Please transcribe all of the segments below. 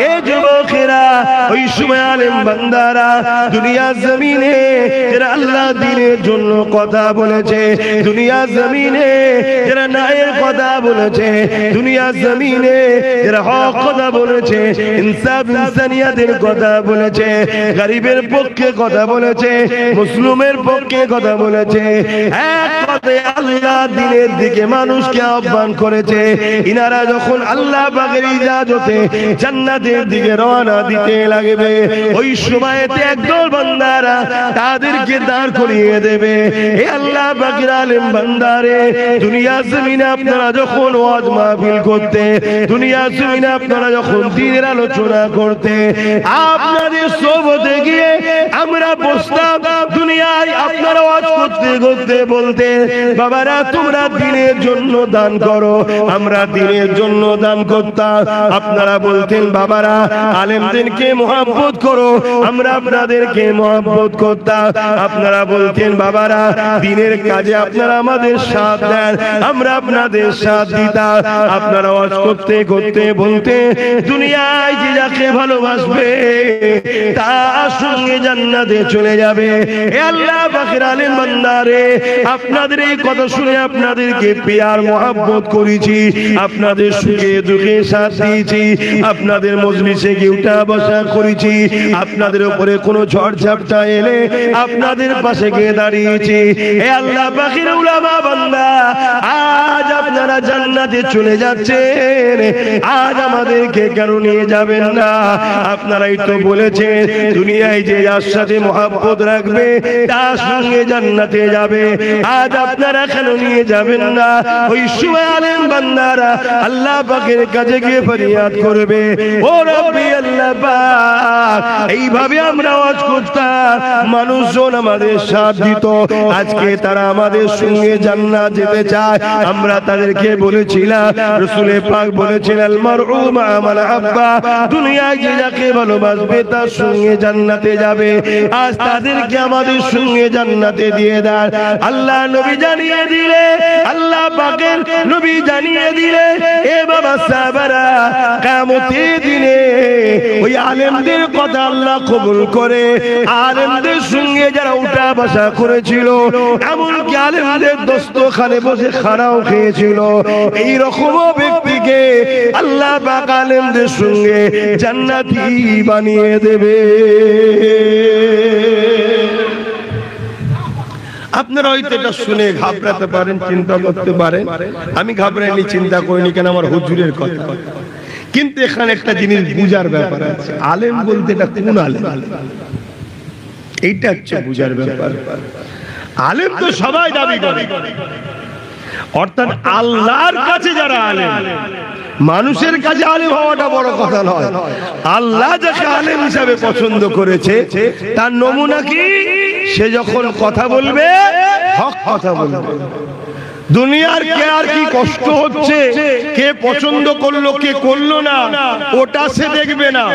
এ যুবকেরা ওই সময় আলেম বান্দারা দুনিয়া জমিনে যারা আল্লাহ দ্বীনের জন্য কথা বলেছে, দুনিয়া জমিনে যারা ন্যায়ের কথা বলেছে, দুনিয়া জমিনে যারা হক কথা বলেছে, ইনসাফ ইনসানিয়াতের কথা বলেছে, গরিবের পক্ষে কথা বলেছে, মুসলিমের পক্ষে কথা বলেছে, এক কথায় আল্লাহ দ্বীনের দিকে মানুষকে আহ্বান করেছে, ইনারা যখন আল্লাহ পাকের ইজাজতে জান্নাতের দিকে রওনা দিতে লাগবে, ওই সময়তে একদল বান্দারা তাদেরকে দাঁড় করিয়ে দেবে। হে আল্লাহ পাকের আলেম বান্দারে, দুনিয়া জমিনে আপনারা যখন ওয়াজ মাহফিল করতে, দুনিয়া জমিনে আপনারা যখন দ্বীনের আলোচনা করতে, আপনাদের সোহবতে গিয়ে আমরা বসতাম, দুনিয়ায় আপনারা ওয়াজ করতে করতে বলতে, বাবারা তোমরা দ্বীনের জন্য দান করো, আমরা দ্বীনের জন্য দান করতাম। আপনারা বলতেন বাবারা আলেমদেরকে মহব্বত করো, আমরা আপনাদেরকে মহব্বত করতাম। আপনারা বলতেন বাবারা দ্বীনের কাজে আপনারা আমাদের সাথ দেন, আমরা আপনাদের সাথ দিতাম। আপনারা ওয়াজ করতে করতে বলতে, দুনিয়ায় যে যাকে ভালোবাসবে তার সঙ্গে জান্নাতে চলে যাবে। হে আল্লাহ পাকের আলেম বান্দারে, আপনাদের এই কথা শুনে আপনাদেরকে প্যার মহব্বত করেছি, আপনাদের সুখে দুঃখে সাথ দিয়েছি, আপনাদের মজলিসে গিয়ে উঠা বসা করেছি, আপনাদের উপরে কোনো ঝড় ঝাপটা এলে আপনাদের পাশে গিয়ে দাঁড়িয়েছি। হে আল্লাহ পাকের উলামা বান্দা, আজ আপনারা জান্নাতে চলে যাচ্ছেন, আজ আমাদেরকে কেন নিয়ে যাবেন না? আপনারাই তো বলেছেন দুনিয়ায় যে যার সাথে মহব্বত রাখবে তার সঙ্গে জান্নাতে যাবে, আজ আপনারা কেন নিয়ে যাবেন না? ওই সময় আলেম বান্দারা আল্লাহ পাকের কাছে গিয়ে ফরিয়াদ করবে, ও রব্বি আল্লাহ পাক, এইভাবে আমরা ওয়াজ করতাম, মানুষজন আমাদের সাথ দিত, আজকে তারা আমাদের সঙ্গে জান্নাত যেতে চায়। আমরা তাদেরকে বলেছিলাম, রাসূল পাক বলেছিলেন আল মারউ মা মান আহাব্বা, দুনিয়ায় যে যাকে ভালোবাসবে তার সঙ্গে জান্নাতে যাবে। আজ তাদেরকে আমাদের সঙ্গে জান্নাতে দিয়ে দেন। আল্লাহ নবী জানিয়ে দিলে, আল্লাহ পাকের নবী জানিয়ে দিলে, এ বাবা সাহাবারা, কিয়ামতের দিনে ওই আলেমদের কথা আল্লাহ কবুল করে, আলেমদের সঙ্গে যারা উঠা বসা করেছিল, এমনকি আলেমদের দস্তখানে বসে খানাও খেয়েছিল, এই রকম ব্যক্তিকে আল্লাহ পাক আলেমদের সঙ্গে জান্নাতি বানিয়ে দেবে। আপনারা হয়তো এটা শুনে ঘাবড়াতে পারেন, চিন্তা করতে পারেন, আমি ঘাবড়াইনি, চিন্তা করিনি, কেন আমার হুজুরের কথা। কিন্তু এখানে একটা জিনিস বুঝার ব্যাপার আছে, আলেম বলতে এটা কোন আলেম, এইটা হচ্ছে বুঝার ব্যাপার। আলেম তো সবাই দাবি করে, অর্থাৎ আল্লাহর কাছে যারা আলেম, মানুষের কাছে আলেম হওয়াটা বড় কথা নয়। আল্লাহ যাকে আলেম হিসাবে পছন্দ করেছে তার নমুনা কি? সে যখন কথা বলবে হক কথা বলবে। দুনিয়ার কে আর কি কষ্ট হচ্ছে, কে পছন্দ করলো কে করলো না, ওটা সে দেখবে না,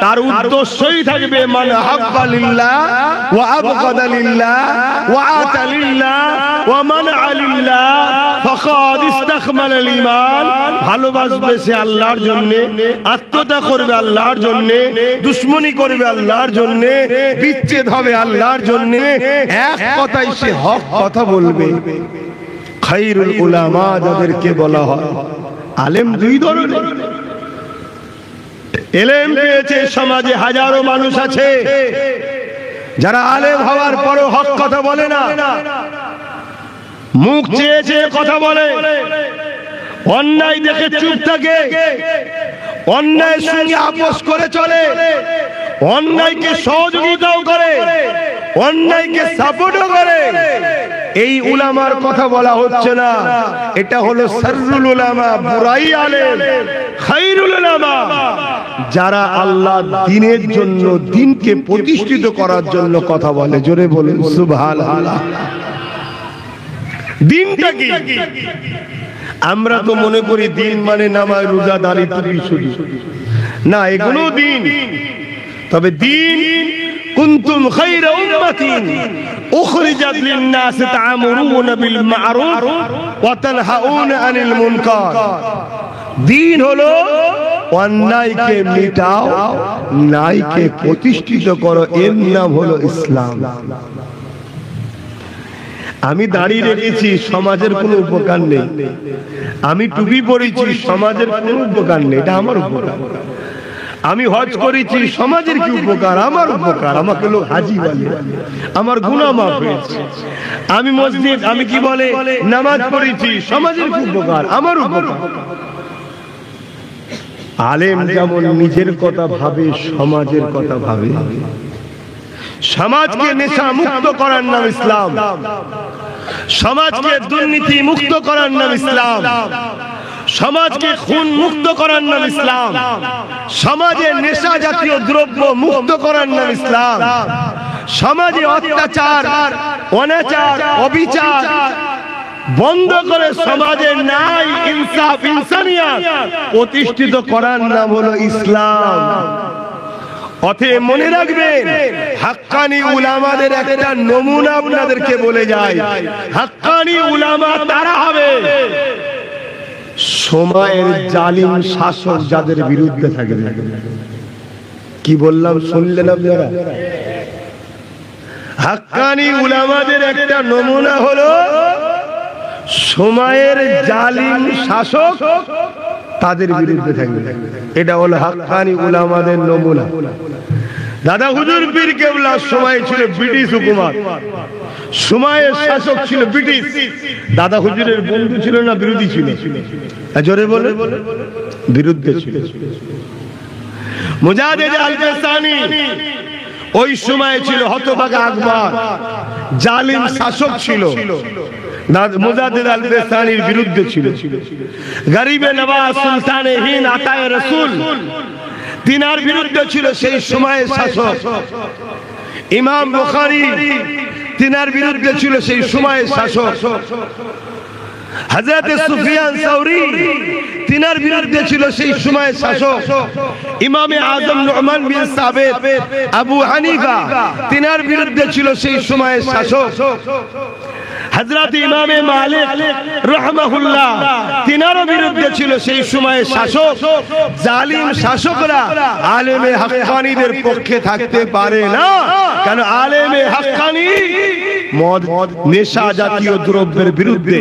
তার উদ্দেশ্যই থাকবে মান হাব্বা লিল্লাহ ওয়া আবগাদা লিল্লাহ ওয়া আতা লিল্লাহ ওয়া মানআ লিল্লাহ ফাকাদ ইসতাকমালাল ঈমান। ভালোবাসবে সে আল্লাহর জন্য, আত্মত্যাগ করবে আল্লাহর জন্য, দুশমনি করবে আল্লাহর জন্য, বিচ্ছেদ হবে আল্লাহর জন্য, এক কথাই সে হক কথা বলবে। খায়রুল উলামা যাদেরকে বলা হয়, আলেম দুই ধরনের। ইলম পেয়েছে সমাজে হাজারো মানুষ আছে যারা আলেম হওয়ার পরও হক কথা বলে না, মুখ চেয়ে চেয়ে কথা বলে, অন্যায় দেখে চুপ থাকে, অন্যায়ের সঙ্গে আপোষ করে চলে, অন্যায়কে সহযোগিতাও করে, অন্যায়কে সাপোর্টও করে। এই উলামার কথা বলা হচ্ছে না, এটা হলো সাররুল উলামা, বুরাই আলেম, খায়রুল উলামা, যারা আল্লাহ দ্বীনের জন্য, দ্বীনকে প্রতিষ্ঠিত করার জন্য কথা বলে। জোরে বলেন সুবহানাল্লাহ। দ্বীনটা কি? আমরা তো মনে করি দ্বীন মানে নামাজ রোজা দাড়ি টুপি শুধু না, এগুলো দ্বীন। তবে দ্বীন কুনতুম খায়রা উম্মাতিন উখরিজাত লিন-নাস তা'মুরুনা বিল মা'রুফ ওয়া তানহাউনা আনিল মুনকার। দিন হলো অন্যায়কে মিটাও, ন্যায়কে প্রতিষ্ঠিত করো, এর নাম হলো ইসলাম। আমি দাঁড়িয়ে রেখেছি, সমাজের কোনো উপকার নেই। আমি টুপি পরেছি, সমাজের কোনো উপকার নেই, এটা আমার উপকার। আমি হজ করেছি, সমাজের কি উপকার? আমার উপকার। আমাকে লোক হাজি বলে, আমার গুনাহ মাফ হয়েছে। আমি মসজিদ, আমি কি বলে নামাজ পড়েছি, সমাজের কি উপকার? আমার উপকার। আলেম যেমন নিজের কথা ভাবে, সমাজের কথা ভাবে। সমাজকে নেশা মুক্ত করার নাম ইসলাম, সমাজকে দুর্নীতি মুক্ত করার নাম ইসলাম, সমাজকে খুন মুক্ত করার নাম ইসলাম, সমাজে নেশা জাতীয় দ্রব্য মুক্ত করার নাম ইসলাম, সমাজে অত্যাচার, অনাচার, অবিচার বন্ধ করে সমাজে ন্যায়, ইনসাফ, ইনসানিয়ত প্রতিষ্ঠিত করার নাম হলো ইসলাম। অতএব মনে রাখবেন, হাক্কানি উলামাদের একটা নমুনা আপনাদেরকে বলে যায়। হাক্কানি উলামা তারা হবে সময়ের জালিম শাসক যাদের বিরুদ্ধে থাকবে। কি বললাম শুনলেন আপনারা? হাক্কানি উলামাদের একটা নমুনা হলো সময়ের জালিম শাসক তাদের বিরুদ্ধে থাকবে। এটা হলো হাক্কানি উলামাদের নমুনা। দাদা হুজুর পীর কেবলার সময় ছিল ব্রিটিশ হুকুমত, সময়ের শাসক ছিল ব্রিটিশ। দাদা হুজুরের বন্ধু ছিল না বিরোধী ছিল? জোরে বলে, বিরুদ্ধে ছিল। মুজাদ্দিদ আল-ফিসানি ওই সময় ছিল হতভাগা আকবর, জালিম শাসক ছিল। মুজাদ্দিদ আল-ফিসানির বিরুদ্ধে ছিল। গরিবে নওয়াজ সুলতানে হিন্দ আতায়ে রাসূল তিনার বিরুদ্ধে ছিল সেই সময়ের শাসক। ইমাম বুখারী তিনার বিরুদ্ধে ছিল সেই সময়ের শাসক। হযরত সুফিয়ান সাউরি তিনার বিরুদ্ধে ছিল সেই সময়ের শাসক। ইমামে আযম নুমান বিন সাবিত আবু হানিফা তিনার বিরুদ্ধে ছিল সেই সময়ের শাসক। হযরত ইমামে মালিক রাহমাহুল্লাহ তিনার বিরুদ্ধে ছিল সেই সময়ের শাসক। জালিম শাসকরা আলেমে হাক্কানিদের পক্ষে থাকতে পারে না, কারণ আলেমে হাক্কানি মদ, নেশা জাতীয় দ্রব্যের বিরুদ্ধে,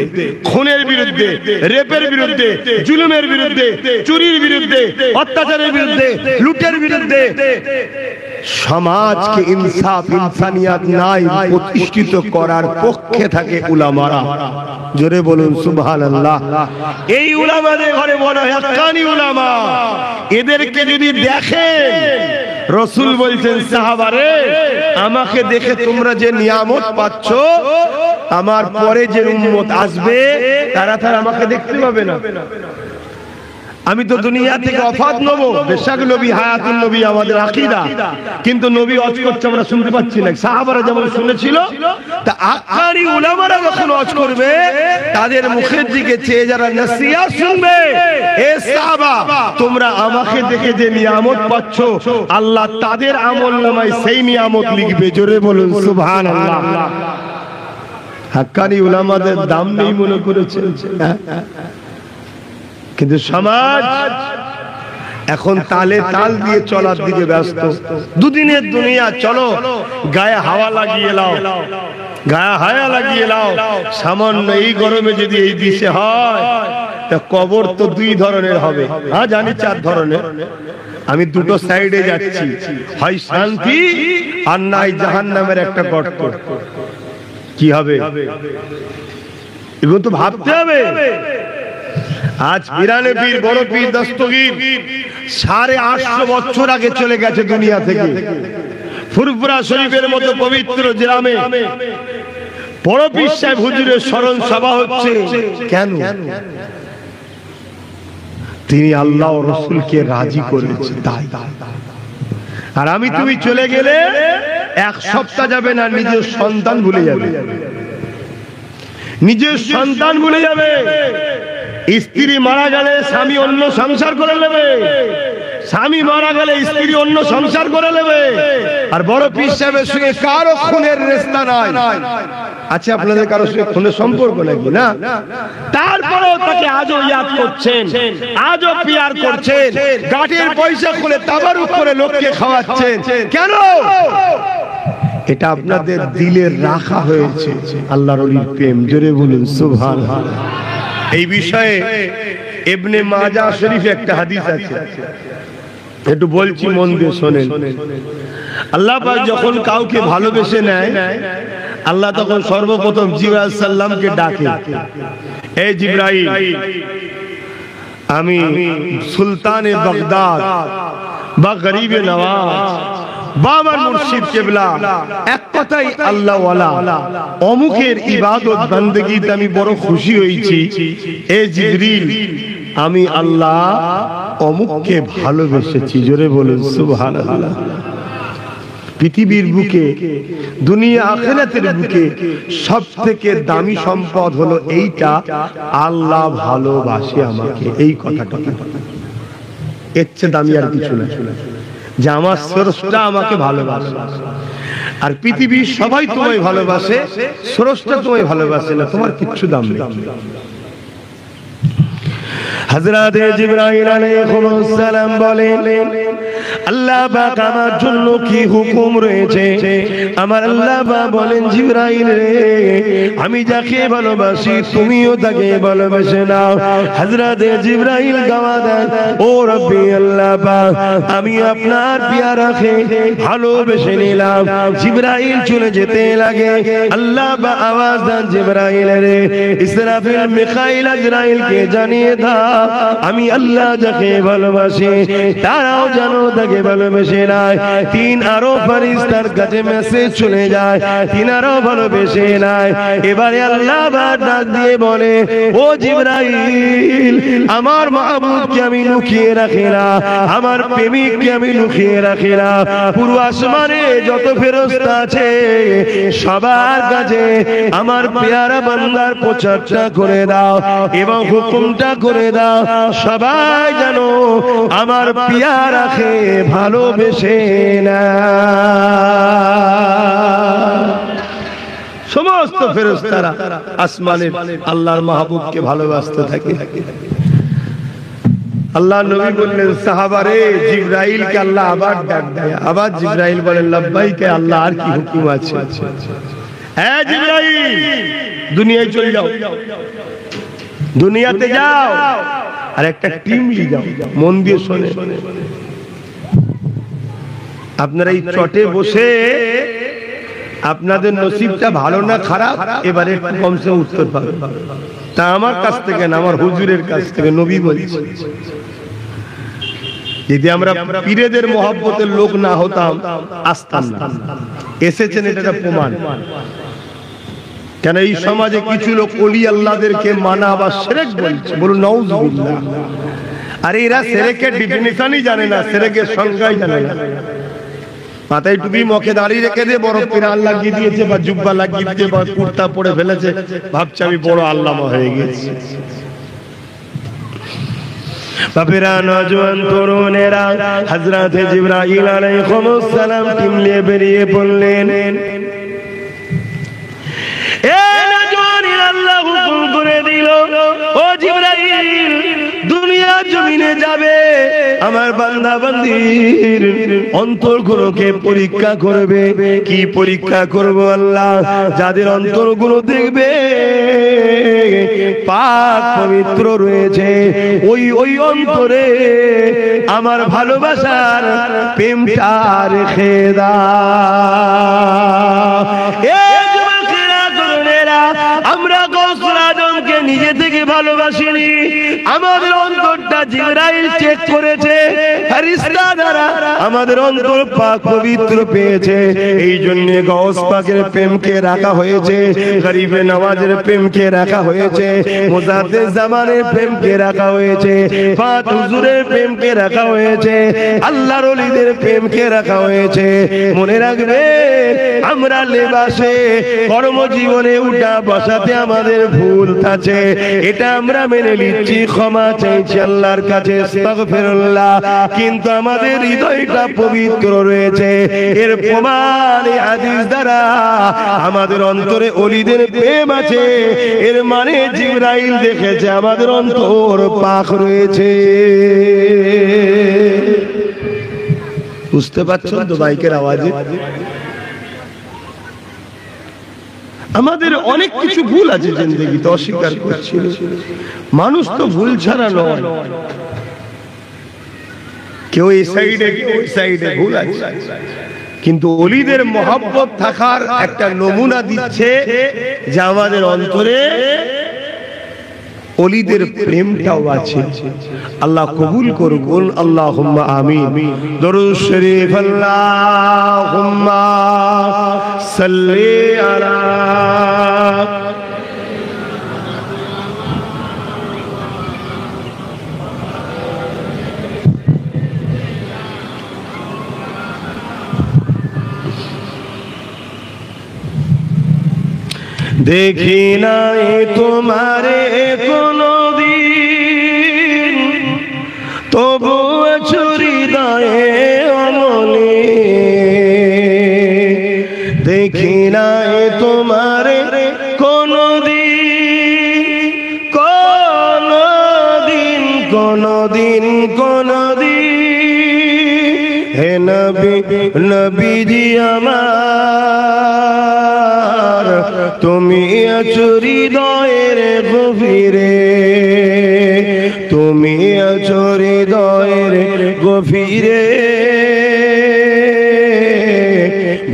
খুনের বিরুদ্ধে, রেপের বিরুদ্ধে, জুলুমের বিরুদ্ধে, চুরির বিরুদ্ধে, অত্যাচারের বিরুদ্ধে, লুটের বিরুদ্ধে, সমাজকে ইনসাফ, ইনসানিয়ত নাই প্রতিষ্ঠিত করার পক্ষে থাকে উলামারা। জোরে বলুন সুবহানাল্লাহ। এই উলামাদের ঘরে বড় হাক্কানি উলামা। এদেরকে যদি দেখেন, রাসূল বলছেন সাহাবারে, আমাকে দেখে তোমরা যে নিয়ামত পাচ্ছ, আমার পরে যে উম্মত আসবে তারা আমাকে দেখতে পাবে না। আমি তো দুনিয়া থেকে ওফাত নেব, বেশক নবী হায়াতুন নবী আমাদের আকীদা, কিন্তু নবী ওয়াজ করছে আমরা শুনতে পাচ্ছি না। সাহাবারা যেমন শুনেছিল, তা হাক্কানি উলামারা যখন ওয়াজ করবে তাদের মুখের দিকে চেয়ে যারা নসিহত শুনবে, এ সাহাবা তোমরা আমাকে দেখে যে নিয়ামত পাচ্ছ, আল্লাহ তাদের আমলনামায় সেই নিয়ামত লিখবে। জোরে বলুন সুবহানাল্লাহ। হাক্কানি উলামাদের দাম নেই মনে করেছেন, কিন্তু সমাজ এখন তালে তাল দিয়ে চলার দিকে ব্যস্ত। দুদিনের দুনিয়া, চলো গায়ে হাওয়া লাগিয়ে লাও, গায়ে হাওয়া লাগিয়ে লাও। সামান্য এই গরমে যদি এই দিশে হয়, তা কবর তো দুই ধরনের হবে। হ্যাঁ জানি চার ধরনের, আমি দুটো সাইডে যাচ্ছি, হয় শান্তি আর নাই জাহান্নামের একটা গর্ত। কি হবে এগুলো তো ভাবতে হবে। আজ পিরানে পীর, বড় পীর দস্তগীর 850 বছর আগে চলে গেছে দুনিয়া থেকে। ফুরফুরা শরীফের মতো পবিত্র গ্রামে বড় পীর সাহেব হুজুরের স্মরণ সভা হচ্ছে। কেন? তিনি আল্লাহ ও রাসূলকে রাজি করেছে তাই। আর আমি তুমি চলে গেলে এক সপ্তাহ যাবে না, নিজের সন্তান ভুলে যাবে, নিজের সন্তান ভুলে যাবে। স্ত্রী মারা গেলে স্বামী অন্য সংসার করে নেবে, স্বামী মারা গেলে স্ত্রী অন্য সংসার করে নেবে। আর বড় পীর সাহেবের সঙ্গে কারো খুনের রেশতা নাই। আছে আপনাদের কারো সঙ্গে ফোনে সম্পর্ক নাকি? না। তারপরেও তাকে আজও ইয়াদ করছেন, আজও পিয়ার করছেন, গাড়ির পয়সা খুলে তাবারুক করে লোককে খাওয়াচ্ছেন। কেন? এটা আপনাদের দিলে রাখা হয়েছে আল্লাহর ওলির প্রেম। জোরে বলুন সুবহানাল্লাহ। এই বিষয়ে ইবনে মাজাহ শরীফে একটা হাদিস আছে, একটু বলছি মন দিয়ে শোনেন। আল্লাহ পাক যখন কাউকে ভালোবেসে নেয়, আল্লাহ তখন সর্বপ্রথম জিবরাইল আলাইহিস সালামকে ডাকে, এই জিবরাইল, আমি সুলতানে বাগদাদ বা গরিবে নওয়াজ বা আমার মুর্শিদ কিবলা, এক কথাই আল্লাহ ওয়ালা, অমুকের ইবাদত বندگিতে আমি বড় খুশি হয়েছি। এ জিবরিল, আমি আল্লাহ অমুককে ভালোবেসেছি। জোরে বলুন সুবহানাল্লাহ। পৃথিবীর বুকে, দুনিয়া আখিরাতের বুকে সবথেকে দামি সম্পদ হলো এইটা, আল্লাহ ভালোবাসে আমাকে। এই কথাটা এর চেয়ে দামি আর কিছু না, যে আমার স্রষ্টা আমাকে ভালোবাসে। আর পৃথিবীর সবাই তোমায় ভালোবাসে, স্রষ্টা তোমায় ভালোবাসে না, তোমার কিচ্ছু দাম নেই। হযরত জিবরাইল আলাইহিস সালাম বলেন, আল্লাহ পাক আমার জন্য কি হুকুম রয়েছে? আমার আল্লাহ পাক বলেন, জিবরাইল রে, আমি যাকে ভালোবাসি তুমিও তাকে ভালোবেসে নাও। হযরত জিবরাইল গাওয়া দেন, ও রব্বি আল্লাহ পাক, আমি আপনার পেয়ারাকে ভালোবেসে নিলাম। জিবরাইল চলে যেতে লাগে, আল্লাহ পাক আওয়াজ দেন, জিবরাইল রে, ইসরাফিল মিকাইল আজরাইলকে জানিয়ে দাও, আমি আল্লাহ যাকে ভালোবাসি তারাও জানো তাকে ভালোবেসে নাই। তিন আরো ফেরেশতার কাছে মেসেজ চলে যায়, তিনারও ভালোবেসে নাই। এবারে আল্লাহ ডাক দিয়ে বলে, ও জিবরাইল, আমার মাহবুবকে আমি লুকিয়ে রাখি না, আমার প্রেমিককে আমি লুকিয়ে রাখি না। পুরো আসমানে যত ফেরেশতা আছে সবার কাছে আমার পেয়ারা বান্দার প্রচারটা করে দাও এবং হুকুমটা করে দাও, সবাই জানো আমার পেয়ারাকে ভালোবেসে না। সমস্ত ফেরেশতারা আসমানের আল্লাহর মাহবুবকে ভালোবাসতে থাকে। আল্লাহ নবী বললেন, সাহাবারে, জিবরাইলকে আল্লাহ আবার ডাক দেয়। আবার জিবরাইল বলেন, লাব্বাইকে আল্লাহ, আর কি হুকুম আছে? হ্যাঁ জিবরাইল, দুনিয়ায় চলে যাও, দুনিয়াতে যাও, আর একটা টিম নিয়ে যাও। মন দিয়ে শোনে, আপনারা এই চটে বসে আপনাদের নসিবটা ভালো না খারাপ এবারে কমসে উত্তর পাবেন। তা আমার কাছ থেকে না, আমার হুজুরের কাছ থেকে। নবী বলছে, যদি আমরা পীরেদের মহব্বতের লোক না হতাম আসতাম না। এসেছেন, এটা প্রমাণ। কেন এই সমাজে কিছু লোক ওলি আল্লাহদেরকে মানা বা শিরক বলছে, বলুন নাউজুবিল্লাহ। আরে এরা শিরকের ডেফিনিশনই জানে না, শিরকের সংজ্ঞাই জানে না। মাথায় টুপি, মুখে দাড়ি রেখে দিয়ে বড় পিরান লাগিয়ে দিয়েছে বা জুব্বা লাগিয়ে দিয়েছে বা কুর্তা পরে ফেলেছে, ভাবছে আমি বড় আল্লামা হয়ে গেছি। বাপেরা, নওজোয়ান তরুণেরা, হযরত জিবরাইল আলাইহিস সালাম টিম নিয়ে বেরিয়ে পড়লেন। আল্লাহ হুকুম করে দিল, ও জিবরাইল, দুনিয়া জমিনে যাবে, আমার বান্দা বান্দির অন্তরগুলোকে পরীক্ষা করবে। কি পরীক্ষা করব আল্লাহ? যাদের অন্তরগুলো দেখবে পাক পবিত্র রয়েছে, ওই অন্তরে আমার ভালোবাসার প্রেমটা রেখে দাও। আমরা গৌসুল আজমকে নিজে থেকে ভালোবাসিনি, আমাদের অন্তরটা জিবরাইল চেক করেছে, ফেরেশতা দ্বারা আমাদের অন্তর পাক পবিত্র পেয়েছে। এই জন্য গৌস পাকের প্রেমকে রাখা হয়েছে, গরিবে নওয়াজের প্রেমকে রাখা হয়েছে, মুজাদ্দিদ জামানের প্রেমকে রাখা হয়েছে, পাক হুজুরের প্রেমকে রাখা হয়েছে, আল্লাহর ওলিদের প্রেমকে রাখা হয়েছে। মনে রাখবে, আমরা লেবাসে কর্মজীবনে উঠা বসাতে আমাদের ভুল আছে, এটা আমরা মেনে নিচ্ছি, ক্ষমা চাইছি আল্লাহর কাছে, আস্তাগফিরুল্লাহ। কিন্তু আমাদের হৃদয়টা পবিত্র রয়েছে। এর প্রমাণ এই হাদিস দ্বারা আমাদের অন্তরে ওলিদের প্রেম আছে। এর মানে জিবরাইল দেখেছে আমাদের অন্তর পাক রয়েছে। বুঝতে পারছেন তো বাইকের আওয়াজে? আমাদের অনেক কিছু ভুল আছে জিন্দেগিতে, অস্বীকার করছি। মানুষ তো ভুল ছাড়া নয়, কেউ এই সাইডে কেউ ওই সাইডে ভুল আছে, কিন্তু ওলিদের মহব্বত থাকার একটা নমুনা দিচ্ছে যে আমাদের অন্তরে ওলিদের প্রেমটাও আছে। আল্লাহ কবুল করুন, আল্লাহুম্মা আমিন। দরুদ শরীফ আল্লাহুম্মা সাল্লি আলা দেখি নাই তোমারে কোনদিন, তবু হৃদয়ে অমলে। দেখি নাই তোমারে কোনদিন, কোনদিন, কোনদিন, কোনদিন। হে নবী, নবীজি আমার, তুমি আছো হৃদয়ের গভীরে, তুমি আছো হৃদয়ের গভীরে।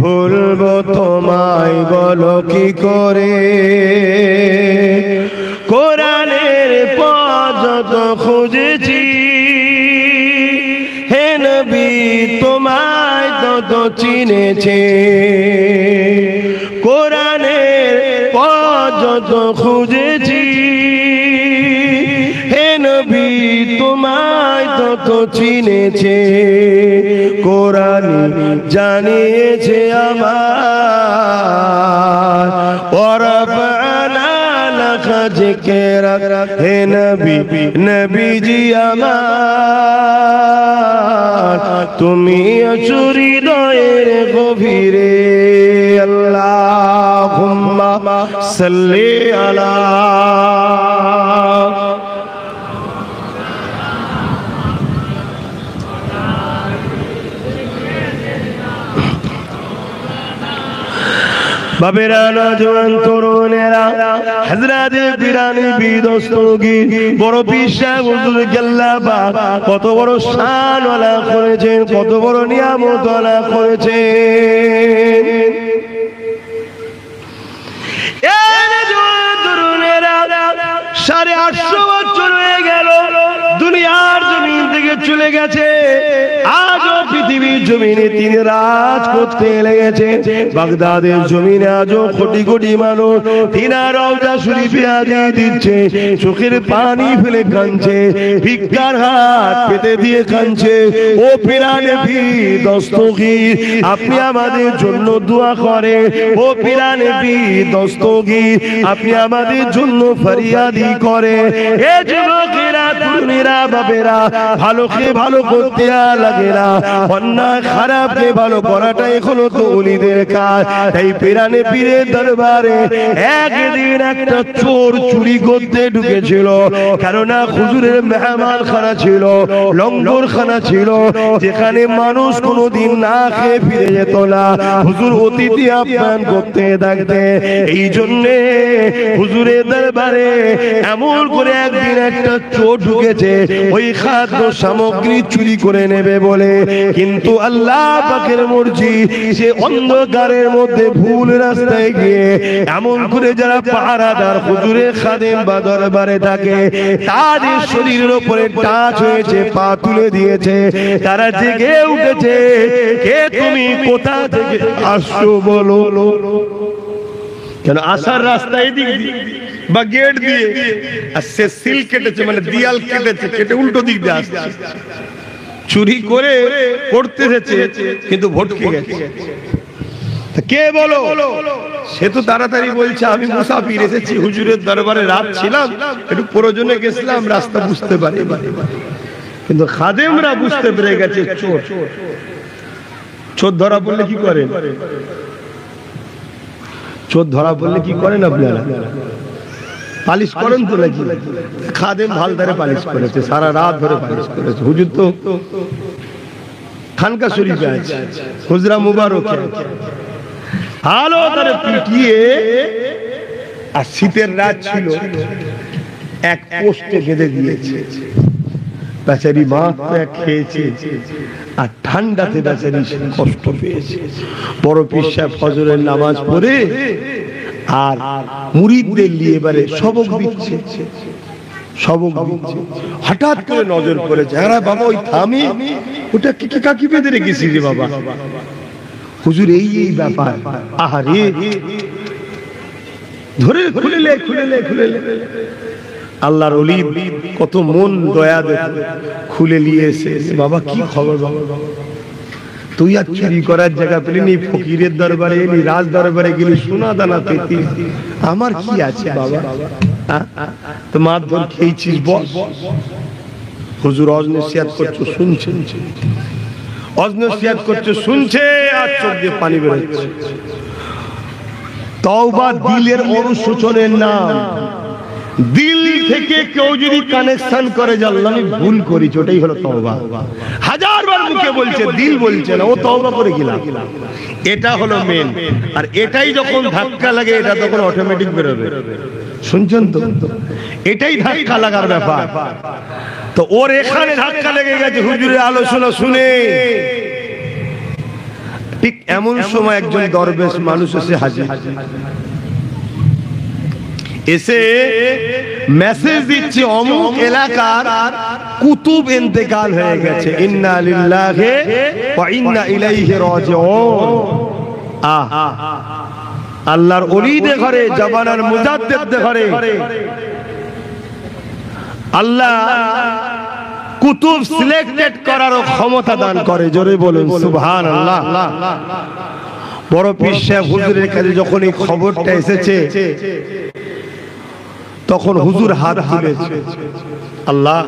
ভুলবো তোমায় বলো কি করে, কোরআনের পথ যত খুঁজেছি, হে নবী তোমায় তত চিনেছে। কোরআনের পথ যত খুঁজেছি, হে নবী তোমায় তত চিনেছে। কোরআন জানিয়েছে আমার, ওয়ারাফা'না লাকা যিকরাক। হে নবী, নবীজি আমার, তুমি আছো হৃদয়ের গভীরে। আল্লাহুম্মা সাল্লি আলা বাবেরা, নওজোয়ান তরুণেরা, হযরত বিরানি বিদস্তগীর বড় পীর সাহেব হুজুর গেল্লাবা কত বড় শান ওয়ালা করেছেন, কত বড় নিয়ামত ওয়ালা করেছেন। এই নওজোয়ান তরুণেরা 850 বছর হয়ে গেল দুনিয়ার জমিন থেকে চলে গেছে, আজও পৃথিবীর জমিনে তিনি রাজ করতে লেগেছে। বাগদাদের জমিনে আজও কোটি কোটি মানুষ তিনার রওজা শরীফে হাজিরা দিচ্ছে, চোখের পানি ফেলে কাঁদছে, ভিক্ষার হাত পেতে দিয়ে কাঁদছে। ও পিরানে পীর দস্তগীর, আপনি আমাদের জন্য দোয়া করেন। ও পিরানে পীর দস্তগীর, আপনি আমাদের জন্য ফরিয়াদি করেন। এ যুবকেরা, তরুণেরা, বাবেরা, ভালোকে ভালো করতে লাগে না, অন্যায় খারাপকে ভালো করাটাই হলো তো ওলিদের কাজ। তাই পিরানে পীরের দরবারে একদিন একটা চোর চুরি করতে ঢুকেছিল, কেননা হুজুরের মেহমান খানা ছিল, লঙ্গর খানা ছিল, যেখানে মানুষ কোনোদিন না খেয়ে ফিরে যেত না। হুজুর অতিথি আপ্যায়ন করতে থাকতে, এই জন্যে হুজুরের দরবারে এমন করে একদিন একটা চোর ঢুকেছে ওই খাদ্য সামগ্রী চুরি করে নেবে বলে। কিন্তু আল্লাহ পাকের মর্জি, সে অন্ধকারের মধ্যে ভুল রাস্তায় গিয়ে এমন করে যারা পাহারাদার হুজুরের খাদেম বা দরবারে থাকে, তাদের শরীরের উপরে টাচ হয়েছে, পা তুলে দিয়েছে, তারা জেগে উঠেছে। কে তুমি, কোথা থেকে আসছো বলো? কেন আসার রাস্তা এদিক দিয়ে বা গেট দিয়ে, আর সে সিল কেটেছে, মানে দিয়াল কেটেছে, কেটে উল্টো দিক দিয়ে আসছে। চুরি করে করতে এসেছে কিন্তু ভটকে গেছে। কে বলো? সে তো তাড়াতাড়ি বলছে আমি মুসাফির এসেছি, হুজুরের দরবারে রাত ছিলাম, একটু প্রয়োজনে গেছিলাম, রাস্তা বুঝতে পারি। কিন্তু খাদেমরা বুঝতে পেরে গেছে চোর। চোর ধরা পড়লে কি করেন? চোর ধরা পড়লে কি করেন আপনারা? পালিশ করেন তো নাকি? খাদেম ভালদারে পালিশ করেছে, সারা রাত ধরে পালিশ করেছে। হুজুর তো খানকা শরীফে আছে, হুজরা মুবারকে ভালো করে পিটিয়ে, আর শীতের রাত ছিল, এক পোস্টে বেঁধে দিয়েছে। বেচারি মা খেয়েছে, আর ঠান্ডাতে বেচারি কষ্ট পেয়েছে। বড় পীর সাহেব ফজরের নামাজ পড়ে আর মুরিদদের নিয়ে এবারে সবক দিচ্ছে, সবক দিচ্ছে। হঠাৎ করে নজর পড়েছে, হ্যাঁ বাবা ওই থামি, ওটা কি কাকি বেঁধে রেখেছি রে বাবা। হুজুর এই এই ব্যাপার, আহারে ধরে খুলে লে, খুলে লে, খুলে লে। আল্লাহর ওলি কত মন দয়া দেখে খুলে নিয়েছে। বাবা কি খবর বাবা? তুই আর চুরি করার জায়গা পেলি নি, ফকিরের দরবারে এলি, রাজ দরবারে গেলি, সোনা দানা পেতি, আমার কি আছে বাবা? তো মারধর খেয়েছিস বল। হুজুর অজনসিয়াত করছো শুনছেন, অজনসিয়াত করছো শুনছে, আর চোখ দিয়ে পানি বেরোচ্ছে। তওবা দিলের অনুশোচনের নাম। দিল থেকে কেউ যদি কানেকশন করে যে আল্লাহ আমি ভুল করেছি, ওটাই হলো তওবা। হাজারবার মুখে বলছে, দিল বলছে না, ও তওবা করে গেলাম, এটা হলো মেন। আর এটাই যখন ধাক্কা লাগে, এটা তখন অটোমেটিক বেরোবে। শুনছেন তো? এটাই ধাক্কা লাগার ব্যাপার। তো ওর এখানে ধাক্কা লেগে গেছে হুজুরের আলোচনা শুনে। ঠিক এমন সময় একজন দরবেশ মানুষ এসে হাজির, এসে মেসেজ দিচ্ছে অমুক এলাকার কুতুব ইন্তেকাল হয়ে গেছে, ইন্না লিল্লাহি ওয়া ইন্না ইলাইহি রাজিউন। আল্লাহর ওলিদের ঘরে, জামানার মুজাদ্দিদদের ঘরে আল্লাহ কুতুব সিলেক্টেড করার ক্ষমতা দান করে। জোরে বলুন সুবহানাল্লাহ। বড় পীর সাহেব হুজুরের কাছে যখন এই খবরটা এসেছে, তখন হুজুর হাত তুলেছে। আল্লাহ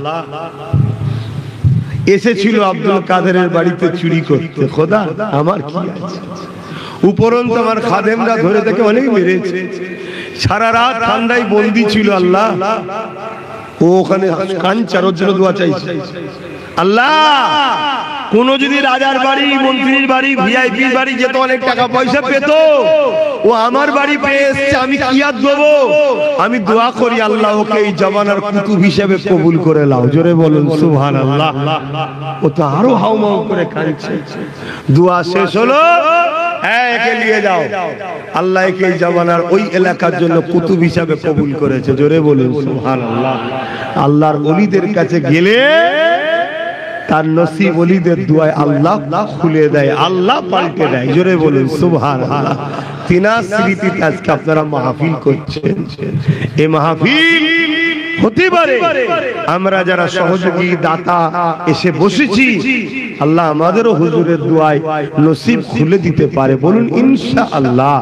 এসেছিল আব্দুল কাদেরের বাড়িতে চুরি করতে, খোদা আমার কি আছে? উপরন্তু আমার খাদেমরা ধরে থেকে অনেক মেরেছে, সারা রাত ঠান্ডায় বন্দি ছিল। আল্লাহ ও ওখানে কাঞ্চার, ওর জন্য দোয়া চাইছে। আল্লাহ কোন যদি রাজার বাড়ি, মন্ত্রীর বাড়ি, ভিআইপি বাড়ি যেত, অনেক টাকা পয়সা পেত, ও আমার বাড়ি পেয়ে এসছে, আমি কি আর দেবো? আমি দোয়া করি আল্লাহ ওকে এই জামানার কুতুব হিসেবে কবুল করে নাও। জোরে বলুন সুবহানাল্লাহ। ও তো আরো হাউমাউ করে কাঁদছে। দোয়া শেষ হলো, হ্যাঁ একে নিয়ে যাও। আল্লাহ একে এই জামানার ওই এলাকার জন্য কুতুব হিসাবে কবুল করেছে। জোরে বলুন সুবহানাল্লাহ। আল্লাহর ওলিদের কাছে গেলে তার নসিব ওলিদের দুয়ায় আল্লাহ খুলে দেয়, আল্লাহ পাল্টে দেয়। জোরে বলুন সুবহানাল্লাহ। তিনার স্মৃতিতে আজকে আপনারা মাহফিল করছেন। এই মাহফিল হতে পারে আমরা যারা সহযোগী দাতা এসে বসেছি, আল্লাহ আমাদেরও হুজুরের দুয়ায় নসিব খুলে দিতে পারে। বলুন ইনশাআল্লাহ।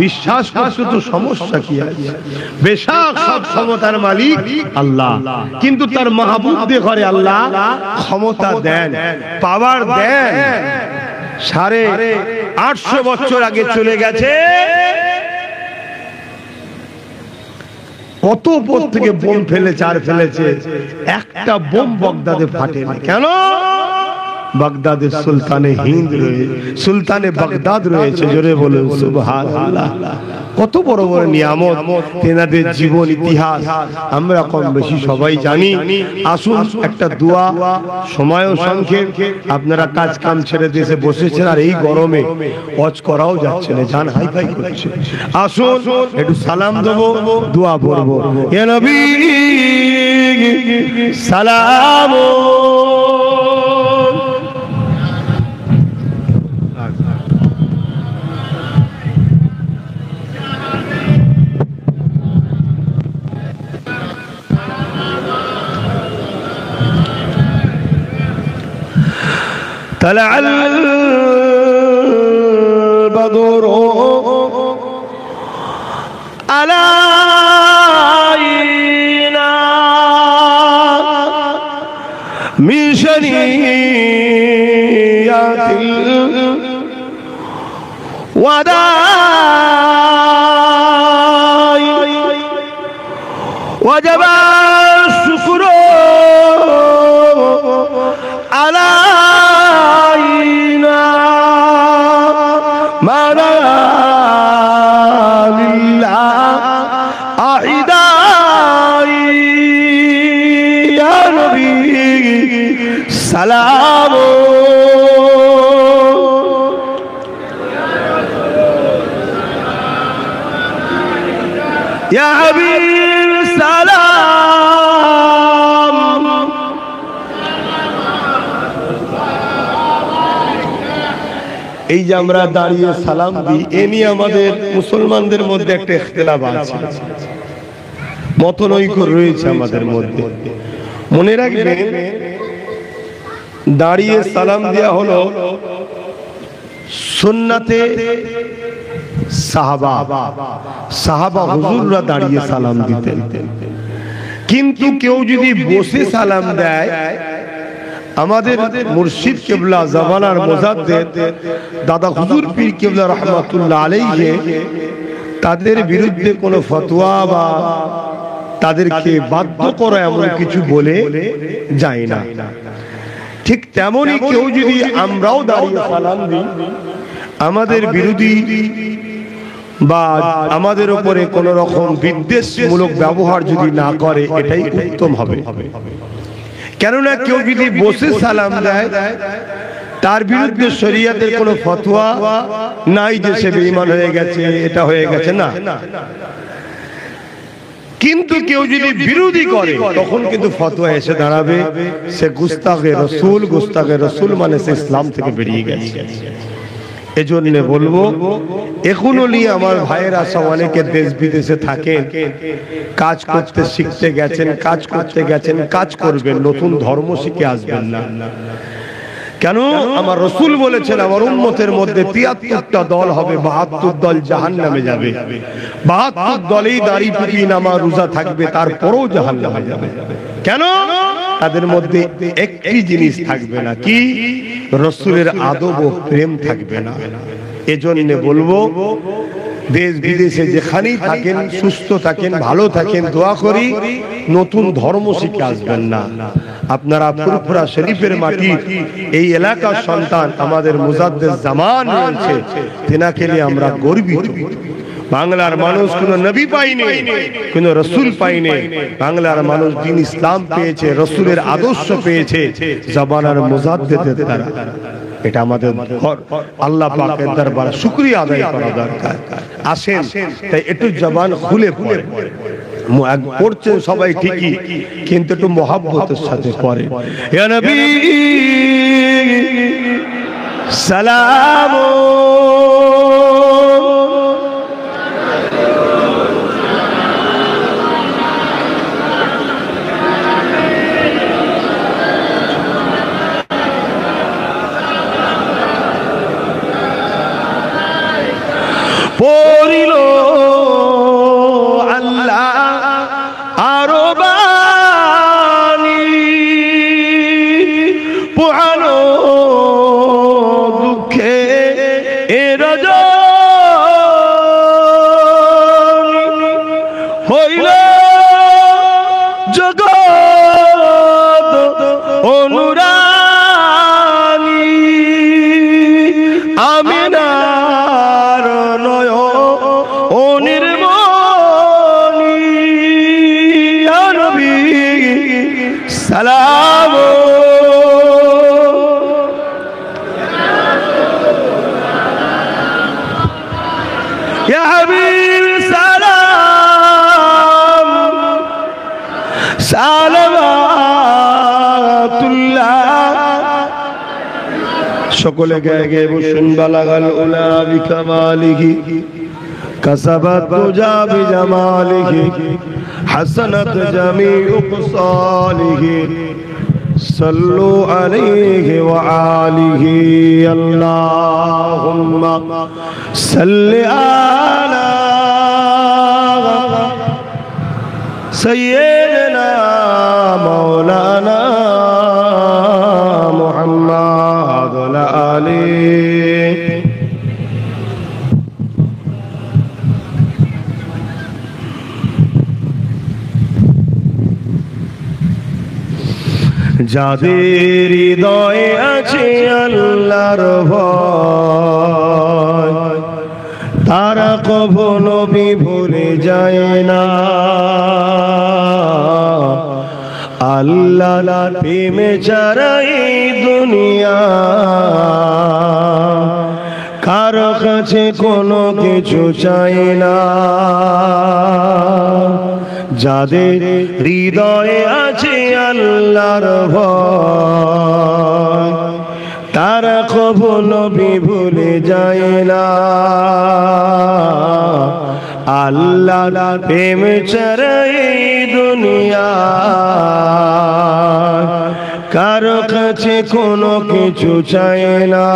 বিশ্বাস করতে তো সমস্যা কি আছে? বেশক সব ক্ষমতার মালিক আল্লাহ, কিন্তু তার মাহবুবদের ঘরে আল্লাহ ক্ষমতা দেন, পাওয়ার দেন। 850 বছর আগে চলে গেছে, কত উপর থেকে বোম ফেলেছে, আর ফেলেছে, একটা বোম বাগদাদে ফাটেনি। কেন? বাগদাদের সুলতানে হিন্দ রয়েছে, সুলতানে বাগদাদ রয়েছে। জোরে বলুন সুবহানাল্লাহ। কত বড় বড় নিয়ামত, তেনাদের জীবন ইতিহাস আমরা কম বেশি সবাই জানি। আসুন একটা দোয়া, সময়ও সংক্ষেপ, আপনারা কাজ কাম ছেড়ে দেশে বসেছেন, আর এই গরমে ওয়াজ করাও যাচ্ছে না, জান হাই ফাই করছে। আসুন একটু সালাম দেবো, দোয়া পড়বো। ইয়া নবী সালাম طلع البدر علينا من الوداع وجب الشكر علينا ما لله أحداي يا نبي سلام يا حبيب سلام এই যে আমরা দাঁড়িয়ে সালাম দিই এ নিয়ে আমাদের মুসলমানদের মধ্যে একটা ইখতিলাফ আছে, মতনৈক্য রয়েছে আমাদের মধ্যে। মনে রাখবেন দাঁড়িয়ে সালাম দেওয়া হলো সুন্নাতে সাহাবা হুজুররা দাঁড়িয়ে সালাম দিতেন। কিন্তু কেউ যদি বসে সালাম দেয়, আমাদের মুর্শিদ কিবলা জামানার মুজাদ্দিদ দাদা হুজুর পীর কিবলা রাহমাতুল্লাহ আলাইহি তাদের বিরুদ্ধে কোনো ফতোয়া বা তাদেরকে বাধ্য করা এমন কিছু বলে যায় না। ঠিক তেমনি কেউ যদি আমরাও দাঁড়িয়ে সালাম দিই, আমাদের বিরোধী বা আমাদের উপরে কোন রকম বিদ্বেষমূলক ব্যবহার যদি না করে, এটাই উত্তম হবে। কেননা কেউ যদি বসে সালাম দেয়, তার বিরুদ্ধে শরীয়তের কোনো ফতোয়া নাই যে সে বেঈমান হয়ে গেছে, এটা হয়ে গেছে না। কিন্তু কেউ যদি বিরোধী করে, তখন কিন্তু ফতোয়া এসে দাঁড়াবে সে গুস্তাখে রসুল মানে সে ইসলাম থেকে বেরিয়ে গেছে। এজন্য বলবো, এখনো নিয়ে আমার ভাইয়েরা সব অনেকে দেশ বিদেশে থাকেন, কাজ করতে শিখতে গেছেন, কাজ করতে গেছেন, কাজ করবেন, নতুন ধর্ম শিখে আসবেন না। কেন? আমার রসুল বলেছেন আমার উম্মতের মধ্যে ৭৩টা দল হবে, ৭২ দল জাহান্নামে যাবে। ৭২ দলেই দাড়ি টুপি নামাজ রোজা থাকবে, তারপরেও জাহান্নামে যাবে। কেন? তাদের মধ্যে একটি জিনিস থাকবে না, কি? রসুলের আদব ও প্রেম থাকবে না। এজন্য বলবো, দেশ বিদেশে যেখানেই থাকেন, সুস্থ থাকেন, ভালো থাকেন, দোয়া করি নতুন ধর্ম শিখে আসবেন না। আপনারা ফুরফুরা শরীফের মাটি এই এলাকার সন্তান আমাদের মুজাদ্দিদ জামান রয়েছে, তেনাকে নিয়ে আমরা গর্বিত। বাংলার মানুষ কোন নবী পাইনি, কোন রসুল পাইনি। বাংলার মানুষ দ্বীন ইসলাম পেয়েছে, রসুলের আদর্শ পেয়েছে জামানার মুজাদ্দিদের দ্বারা। এটা আমাদের আল্লাহ পাকের দরবারে শুকরিয়া আদায় করা দরকার। আসেন, তাই একটু জবান খুলে পড়ে পড়ছেন সবাই ঠিকই, কিন্তু একটু মহব্বতের সাথে পড়ে। ইয়া নবী সালাম পড়িল আল্লাহ আরো বাণী, পোহানো দুঃখে রজনী, হইল জগৎ অনুরানী, আমিনার নয় ও নির্মণি, ইয়া নবী সালাম ইয়া হাবিব সালাম সালামাতুল্লাহ। সকলে গায়ে গায়ে বসুন। বালাগাল উলা বিকামালিহি কাসাবাত তুজা বিজামালিহি হাসানাত জামিউ কসালিহি সাল্লু আলাইহি ওয়া আলিহি আল্লাহুম্মা সাল্লি আলা সাইয়্যিদিনা মাওলানা মুহাম্মদ وعلى آله যাদের হৃদয়ে আছে আল্লাহর ভয় তারা কখনো ভুলে যায় না আল্লাহর প্রেমে ছাড়া এই দুনিয়া কারো কাছে কোনো কিছু চাই না যাদের হৃদয়ে আছে আল্লাহর ভয় তারা কখনো ভুলে যায় না আল্লাহর প্রেম ছাড়া এই দুনিয়া কারো কাছে কোনো কিছু চাই না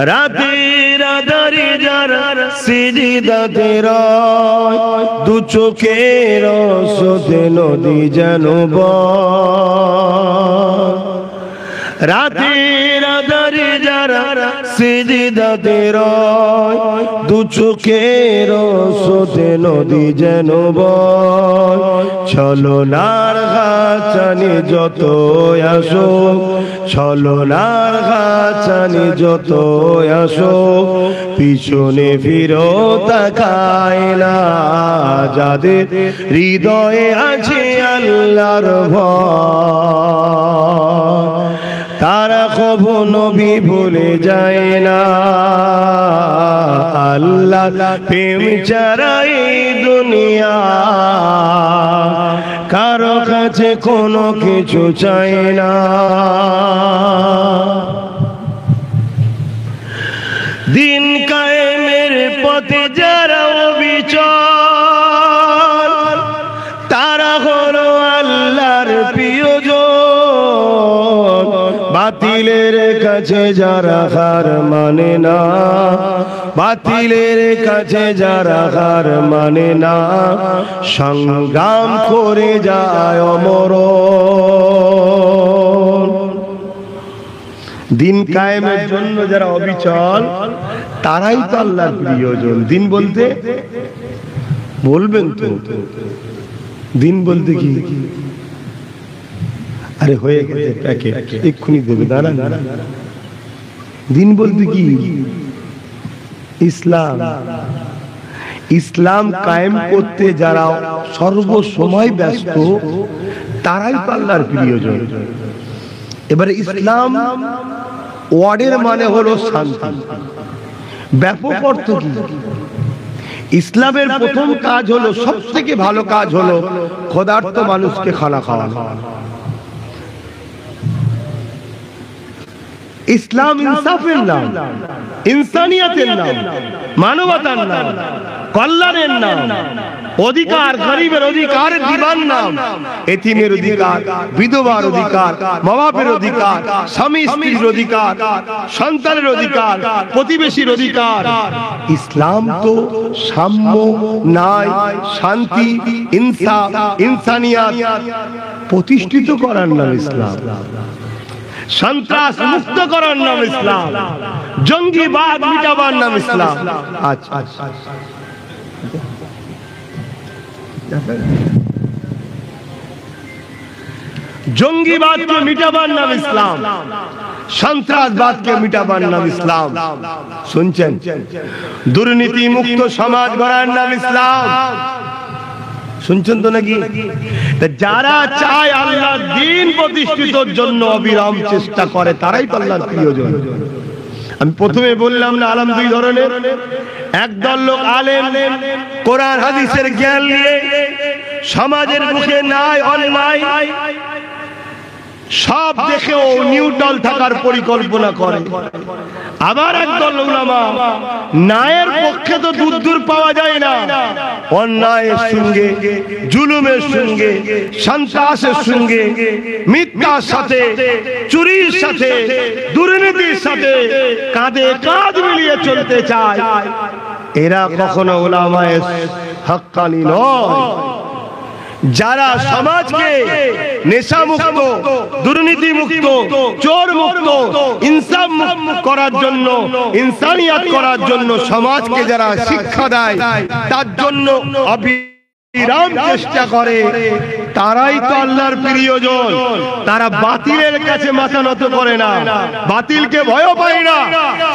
রাতের আধারে যারা সিজদাতে রয় দু চোখের স্রোতে নদী যেন বয় রাতের আধারে যারা সিজদাতে রয় দু চোখের স্রোতে নদী যেন বয় ছলনার ঘাচানি যত আসো ছলনার ঘাচানি যত আসো পিছনে ফিরো তাকায় না যাদের হৃদয়ে আছে আল্লাহর ভয় তারা কখনো ভুলে যায় না আল্লাহ প্রেম ছাড়া এই দুনিয়া কারো কাছে কোনো কিছু চাই না দিন কায়েমের পথে যারা অবিচল তারা হলো আল্লাহর প্রিয়জন বাতিলের কাছে যারা হার মানে না বাতিলের কাছে যারা হার মানে না সংগ্রাম করে যায় অমর দিন কায়েমের জন্য যারা অবিচল তারাই তো আল্লাহর প্রিয়জন দিন বলতে বলবেন তো দিন বলতে কি আরে হয়ে গেছে প্যাকেট এক্ষুনি দেবে দাঁড়া দিন বলতে কি ইসলাম ইসলাম কায়েম করতে যারা সর্বসময় ব্যস্ত তারাই তো আল্লাহর প্রিয়জন এবারে ইসলাম ওয়ার্ডের মানে হলো শান্তি ব্যাপক অর্থ কি ইসলামের প্রথম কাজ হলো সবথেকে ভালো কাজ হলো ক্ষুধার্ত মানুষকে খানা খাওয়ানো ইসলাম ইনসাফের নাম ইনসানিয়তের নাম মানবতার নাম কল্যাণের নাম অধিকার গরিবের অধিকার দিবার নাম এতিমের অধিকার বিধবার অধিকার মা বাপের অধিকার স্বামী স্ত্রীর অধিকার সন্তানের অধিকার প্রতিবেশীর অধিকার ইসলাম তো সাম্য ন্যায় শান্তি ইনসাফ ইনসানিয়ত প্রতিষ্ঠিত করার নাম ইসলাম সন্ত্রাস মুক্ত করার নাম ইসলাম জঙ্গিবাদ মিটাবার নাম ইসলাম আচ্ছা জঙ্গিবাদকে মিটাবার নাম ইসলাম সন্ত্রাসবাদকে মিটাবার নাম ইসলাম শুনছেন দুর্নীতি মুক্ত সমাজ গড়ার নাম ইসলাম শুনছেন তো নাকি যারা চায় আল্লাহর দ্বীন প্রতিষ্ঠিতর জন্য অবিরাম চেষ্টা করে তারাই তো আল্লাহর প্রিয়জন আমি প্রথমে বললাম না আলেম দুই ধরনের একদল লোক আলেম কোরআন হাদিসের জ্ঞান নিয়ে সমাজের মুখে নাই অন্যায় সব দেখেও নিউট্রাল থাকার পরিকল্পনা করে আবার একদল উলামা ন্যায়ের পক্ষে তো দূর পাওয়া যায় না অন্যায়ের সঙ্গে জুলুমের সঙ্গে সন্ত্রাসের সঙ্গে মিথ্যার সাথে চুরির সাথে দুর্নীতির সাথে কাঁধে কাঁধ মিলিয়ে চলতে চায় এরা কখনো উলামায়ে হাক্কানি নয় যারা সমাজকে নেশা মুক্ত, দুর্নীতি মুক্ত, চোর মুক্ত, ইনসাফ করার জন্য, ইনসানিয়াত করার জন্য সমাজকে যারা শিক্ষা দেয়, তার জন্য অবিরাম চেষ্টা করে, তারাই তো আল্লাহর প্রিয়জন। তারা বাতিলের কাছে মাথা নত করে না, বাতিলকে ভয় পায় না।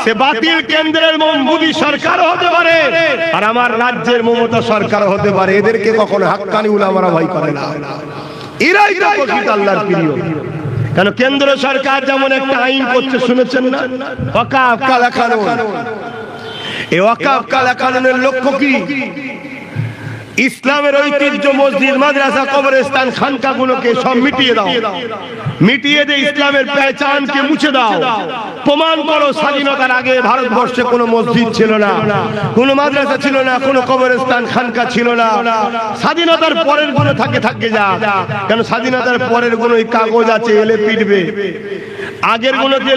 সে বাতিল কেন্দ্রের মোদি সরকার হতে পারে, আর আমার রাজ্যের মমতা সরকার হতে পারে, এদেরকে কখনো হাক্কানি উলামারা ভয় করে না। এরাই তো প্রকৃত আল্লাহর প্রিয়। কেন কেন্দ্র সরকার যেমন একটা আইন করছে, শুনেছেন না, ওয়াকাফ কালা কানুন। এই ওয়াকাফ কালা কানুনের লক্ষ্য কি? ইসলামের ঐতিহ্য, মসজিদ, মাদ্রাসা, কবরস্থান, খানকাগুলোকে সব মিটিয়ে দাও, মিটিয়ে দিয়ে ইসলামের পেহচানকে মুছে দাও। প্রমাণ করো স্বাধীনতার আগে ভারতবর্ষে কোনো মসজিদ ছিল না, কোনো মাদ্রাসা ছিল না, কোনো কবরস্থান, খানকা ছিল না। স্বাধীনতার পরের গুলো থাকে যা, কেন স্বাধীনতার পরের গুলো কাগজ আছে, এলে পিটবে। আগের গুলোকে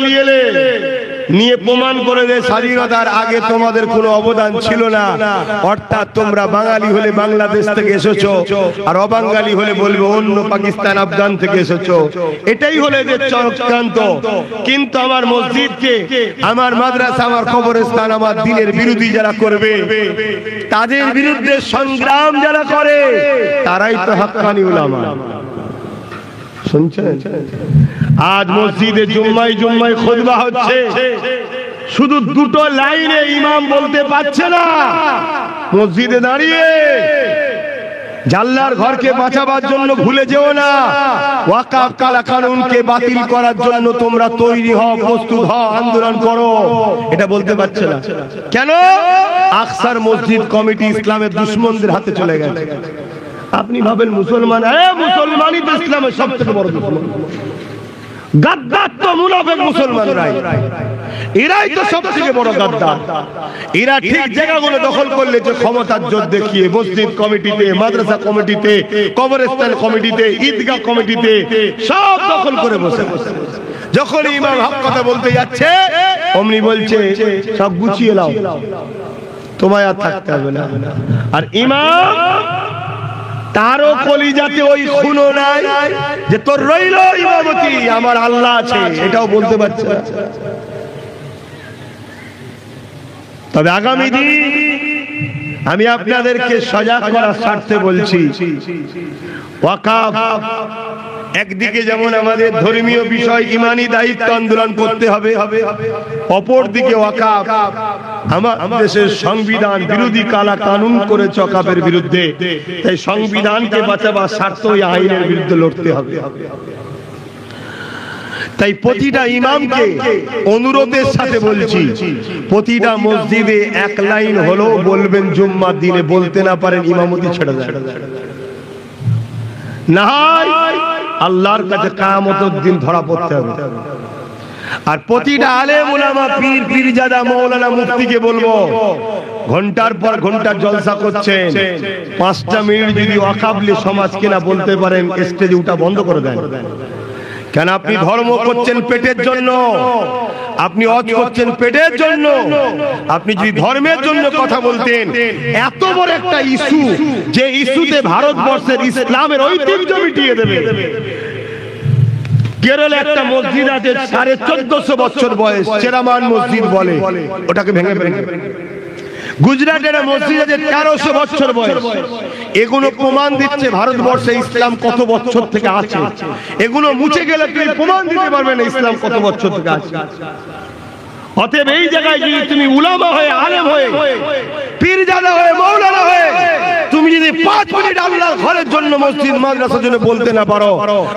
নিয়ে প্রমাণ করে দে স্বাধীনতার আগে তোমাদের কোনো অবদান ছিল না, অর্থাৎ তোমরা বাঙালি হলে বাংলাদেশ থেকে এসেছো, আর অবাঙালি হলে বলবে অন্য পাকিস্তান, আফগান থেকে এসেছো। এটাই হলে যে চক্রান্ত। কিন্তু আমার মসজিদকে, আমার মাদ্রাসা, আমার কবরস্থান, আমার দ্বীনের বিরোধী যারা করবে, তাদের বিরুদ্ধে সংগ্রাম যারা করে, তারাই তো হাক্কানি উলামা। শুনছেন? আজ মসজিদে জুম্মায় জুম্মায় খুতবা হচ্ছে, শুধু দুটো লাইনে ইমাম বলতে পারছে না, মসজিদে দাঁড়িয়ে জাল্লার ঘরকে বাঁচাবার জন্য ভুলে যেও না, ওয়াকাফ কালা কানুনকে বাতিল করার জন্য তোমরা তৈরি হও, প্রস্তুত হও, আন্দোলন করো, এটা বলতে পারছে না। কেন? আকসার মসজিদ কমিটি ইসলামের দুশমনদের হাতে চলে গেছে। আপনি ভাবেন মুসলমান, মুসলমানই তো ইসলামের সবথেকে বড় দুশমন। গাদ্দার তো মুনাফিক মুসলমানরাই, এরাই তো সবথেকে বড় গাদ্দার। এরা ঠিক জায়গাগুলো দখল করলে যে ক্ষমতার জোর দেখিয়ে মসজিদ কমিটিতে, মাদ্রাসা কমিটিতে, কবরস্থান কমিটিতে, ঈদগাহ কমিটিতে সব দখল করে বসে। যখন ইমাম হক কথা বলতে যাচ্ছে, অমনি বলছে সব গুছিয়ে নাও, তোমায় আর থাকতে হবে না। আর ইমাম তারও কলিজাতে ওই খুনো নাই যে তোর রইল ইমামতি, আমার আল্লাহ আছে, এটাও বলতে পারছে না। তবে আগামী দিন আমি আপনাদেরকে সজাগ করার স্বার্থে বলছি, ওয়াকাফ একদিকে যেমন আমাদের ধর্মীয় বিষয়, ইমানি দায়িত্ব আন্দোলন করতে হবে, অপর দিকে ওয়াকাফ আমার দেশের সংবিধান বিরোধী কালা কানুন করেছে ওয়াকাফের বিরুদ্ধে, তাই সংবিধানকে বাঁচাবার স্বার্থে এই আইনের বিরুদ্ধে লড়তে হবে। তাই প্রতিটা ইমামকে অনুরোধের সাথে বলছি, প্রতিটা মসজিদে এক লাইন হলেও বলবেন জুম্মার দিনে, বলতে না পারেন ইমামতি ছেড়ে দেন, না হয় আল্লাহর কাছে কিয়ামতের দিন ধরা পড়তে হবে। আর প্রতিটা আলেম উলামা, পীর, পীরজাদা, মাওলানা, মুফতিকে বলবো, ঘন্টার পর ঘন্টা জলসা করছেন, 5টা মিনিট যদি ওয়াকাফলি সমাজকে না বলতে পারেন, স্টেজে উঠা বন্ধ করে দেন। কেন? আপনি ধর্ম করছেন পেটের জন্য, আপনি হজ করছেন পেটের জন্য। আপনি যদি ধর্মের জন্য কথা বলতেন, এত বড় একটা ইস্যু, যে ইস্যুতে ভারতবর্ষের ইসলামের ঐতিহ্য মিটিয়ে দেবে। কেরলে একটা মসজিদ আছে 1450 বছর বয়স, চেরামান মসজিদ বলে, ওটাকে ভেঙে ফেলে। গুজরাটের মসজিদ আছে 1300 বছর বয়স। এগুলো প্রমাণ দিচ্ছে ভারতবর্ষে ইসলাম কত বছর থেকে আছে। এগুলো মুছে গেলে তুমি প্রমাণ দিতে পারবে না ইসলাম কত বছর থেকে আছে। অতএব এই জায়গায় যদি তুমি উলামা হয়ে, আলেম হয়ে, পীরজাদা হয়ে, মাওলানা হয়ে তুমি যদি 5 মিনিট আল্লাহর ঘরের জন্য, মসজিদ মাদ্রাসার জন্য বলতে না পারো,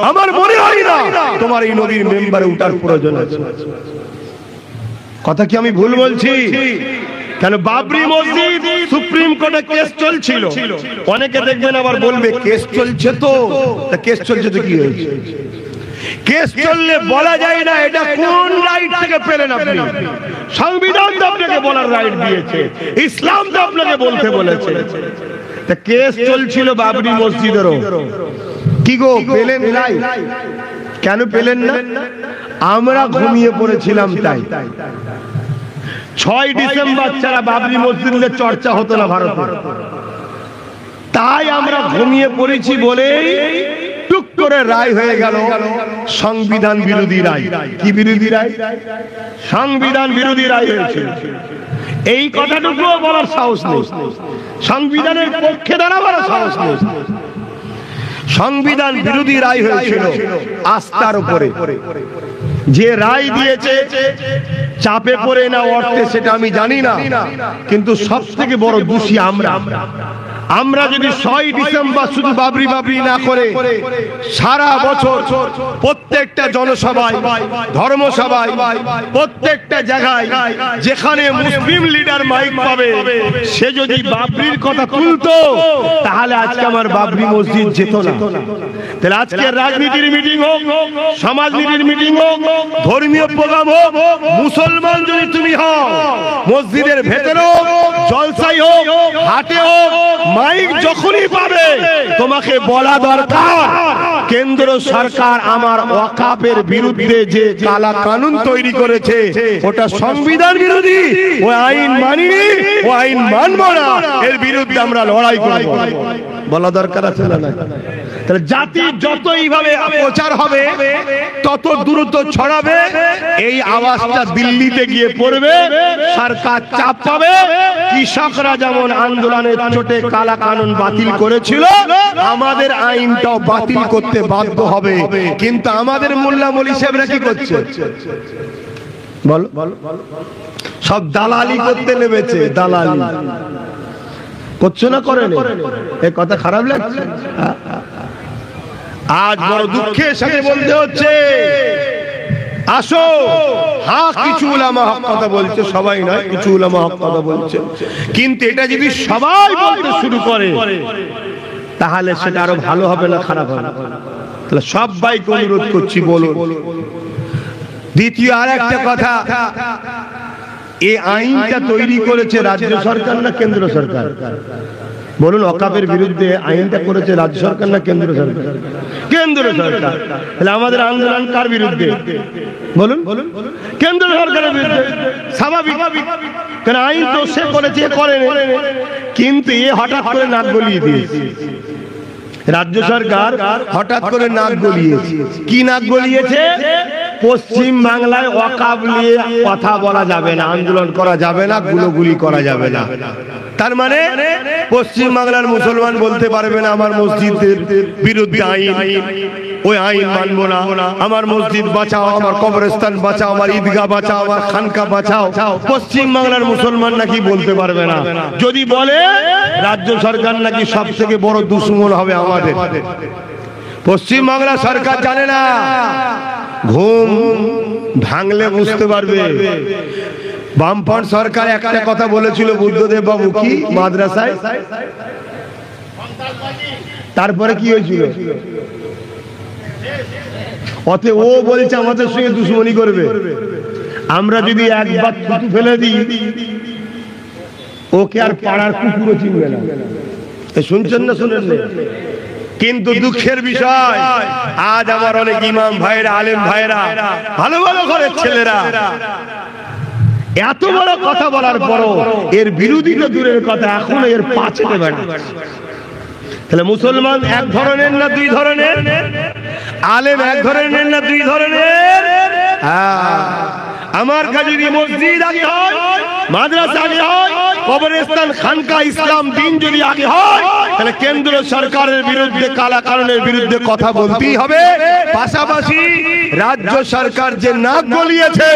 আমার মনে হয় না তোমার এই নবীর মেম্বারে উঠার প্রয়োজন আছে। কথা কি আমি ভুল বলছি? কেন? বাবরি মসজিদ সুপ্রিম কোর্টে কেস চলছিল, অনেকে দেখবেন আবার বলবে কেস চলছে তো, কেস চলছে তো কি হয়েছে? কেস চললে বলা যায় না এটা কোন রাইট থেকে পেলেন আপনি। সংবিধান তো আপনাকে বলার রাইট দিয়েছে, ইসলাম তো আপনাকে বলতে বলেছে। তা কেস চলছিল বাবরি মসজিদেরও, কি গো পেলেন নাই? কেন পেলেন না? আমরা ঘুমিয়ে পড়েছিলাম তাই। 6 ডিসেম্বর ছাড়া বাবরি মসজিদের চর্চা হতো না ভারতে। তাই আমরা ঘুমিয়ে পড়েছি বলেই টুক করে রায় হয়ে গেল সংবিধান বিরোধী রায়। কি বিরোধী রায়? সংবিধান বিরোধী রায় হয়েছে। এই কথাটুকু বলার সাহস নেই, সংবিধানের পক্ষে দাঁড়াবার সাহস নেই। সংবিধান বিরোধী রায় হয়েছিল আস্থার উপরে। যে রায় দিয়েছে চাপে পড়ে না অর্থে সেটা আমি জানি না, কিন্তু সব থেকে বড় দোষী আমরা। আমরা যদি 6ই ডিসেম্বর শুধু বাবরি বাবরি না করে সারা বছর প্রত্যেকটা জনসভায়, ধর্মসভায়, প্রত্যেকটা জায়গায় যেখানে মুসলিম লিডার মাইক পাবে সে যদি বাবরির কথা তুলতো, তাহলে আজকে আমার বাবরি মসজিদ যেত না। তাহলে আজকে রাজনীতির মিটিং হোক, সমাজনীতির মিটিং হোক, ধর্মীয় প্রোগ্রাম হোক, মুসলমান যদি তুমি হও, মসজিদের ভেতরে হোক, জলসাই হোক, হাটে হোক, মাইক যখনই পাবে তোমাকে বলা দরকার কেন্দ্র সরকার আমার ওয়াকাফের বিরুদ্ধে যে কালা কানুন তৈরি করেছে ওটা সংবিধান বিরোধী, ও আইন মানিনি, ও আইন মানব না, এর বিরুদ্ধে আমরা লড়াই করব, বলা দরকার আছে না? তাহলে জাতি যত এইভাবে প্রচার হবে তত দ্রুত ছড়াবে, এই আওয়াজটা দিল্লিতে গিয়ে পড়বে, সরকার চাপ পাবে। কৃষকরা যেমন আন্দোলনের চোটে কালা কানুন বাতিল করেছিল, আমাদের আইনটাও বাতিল করতে বাধ্য হবে। কিন্তু আমাদের মোল্লা মৌলী সাহেবরা কি করছে? বলো, সব দালালি করতে নেমেছে। দালালি করছো না, করেন? এই কথা খারাপ লাগছে? আজ বড় দুঃখের সাথে বলতে হচ্ছে, আসো, হ্যাঁ কিছু উলামা হক কথা বলছে, সবাই নয়, কিছু উলামা হক কথা বলছে, কিন্তু এটা যদি সবাই বলতে শুরু করে তাহলে সেটা আরো ভালো হবে না খারাপ হবে? তাহলে সবাইকে অনুরোধ করছি বলুন। দ্বিতীয় আর একটা কথা, এই আইনটা তৈরি করেছে রাজ্য সরকার না কেন্দ্র সরকার? বলুন, ওয়াকাফের বিরুদ্ধে আইনটা করেছে রাজ্য সরকার না কেন্দ্র সরকার? কেন্দ্র সরকার। তাহলে আমাদের আন্দোলন কার বিরুদ্ধে? বলুন, কেন্দ্র সরকারের বিরুদ্ধে। স্বাভাবিক, কারণ আইন তো সে করেছে, করেনি, কিন্তু এ হঠাৎ করে নাক গলিয়ে দিয়েছে। রাজ্য সরকার হঠাৎ করে নাক গলিয়েছে। কি নাক গলিয়েছে? পশ্চিম বাংলায় ওয়াকাফ নিয়ে কথা বলা যাবে না, আন্দোলন করা যাবে না, গুলোগুলি করা যাবে না। তার মানে পশ্চিম বাংলার মুসলমান বলতে পারবে না আমার মসজিদের বিরুদ্ধে আইন, ওই আইন মানবো না, আমার মসজিদ বাঁচাও, আমার কবরস্থান বাঁচাও, আমার ঈদগাহ বাঁচাও, আমার খানকা বাঁচাও। পশ্চিম বাংলার মুসলমান নাকি বলতে পারবে না। যদি বলে রাজ্য সরকার নাকি সব থেকে বড় দুশ্মন হবে আমাদের। পশ্চিম বাংলা সরকার জানে না, ঘুম ভাঙলে বুঝতে পারবে। বামফ্রন্ট সরকার একটা কথা বলেছিল বুদ্ধদেব বাবু, কি মাদ্রাসায়, তারপরে কি হয়েছিল? অতএব ও বলছে আমাদের সঙ্গে দুশ্মনী করবে। আমরা যদি একবার থুতু ফেলে দিই ওকে আর পাড়ার কুকুরও চিনবে না। শুনছেন না? শুনেন না? কিন্তু দুঃখের বিষয়, আজ আমার অনেক ইমাম ভাইরা, আলেম ভাইরা, ভালো ভালো ঘরের ছেলেরা এত বড় কথা বলার পরও এর বিরোধিতা দূরের কথা, এখন এর পাশে বেড়াচ্ছে। তাহলে মুসলমান এক ধরনের না দুই ধরনের? আলেম এক ধরনের না দুই ধরনের? আমার কাছে যদি মসজিদ আগে হয়, মাদ্রাসা আগে হয়, কবরস্থান, খানকা, ইসলাম, দিন যদি আগে হয়, তাহলে কেন্দ্র সরকারের বিরুদ্ধে, কালা কানুনের বিরুদ্ধে কথা বলতেই হবে। পাশাপাশি রাজ্য সরকার যে নাক গলিয়েছে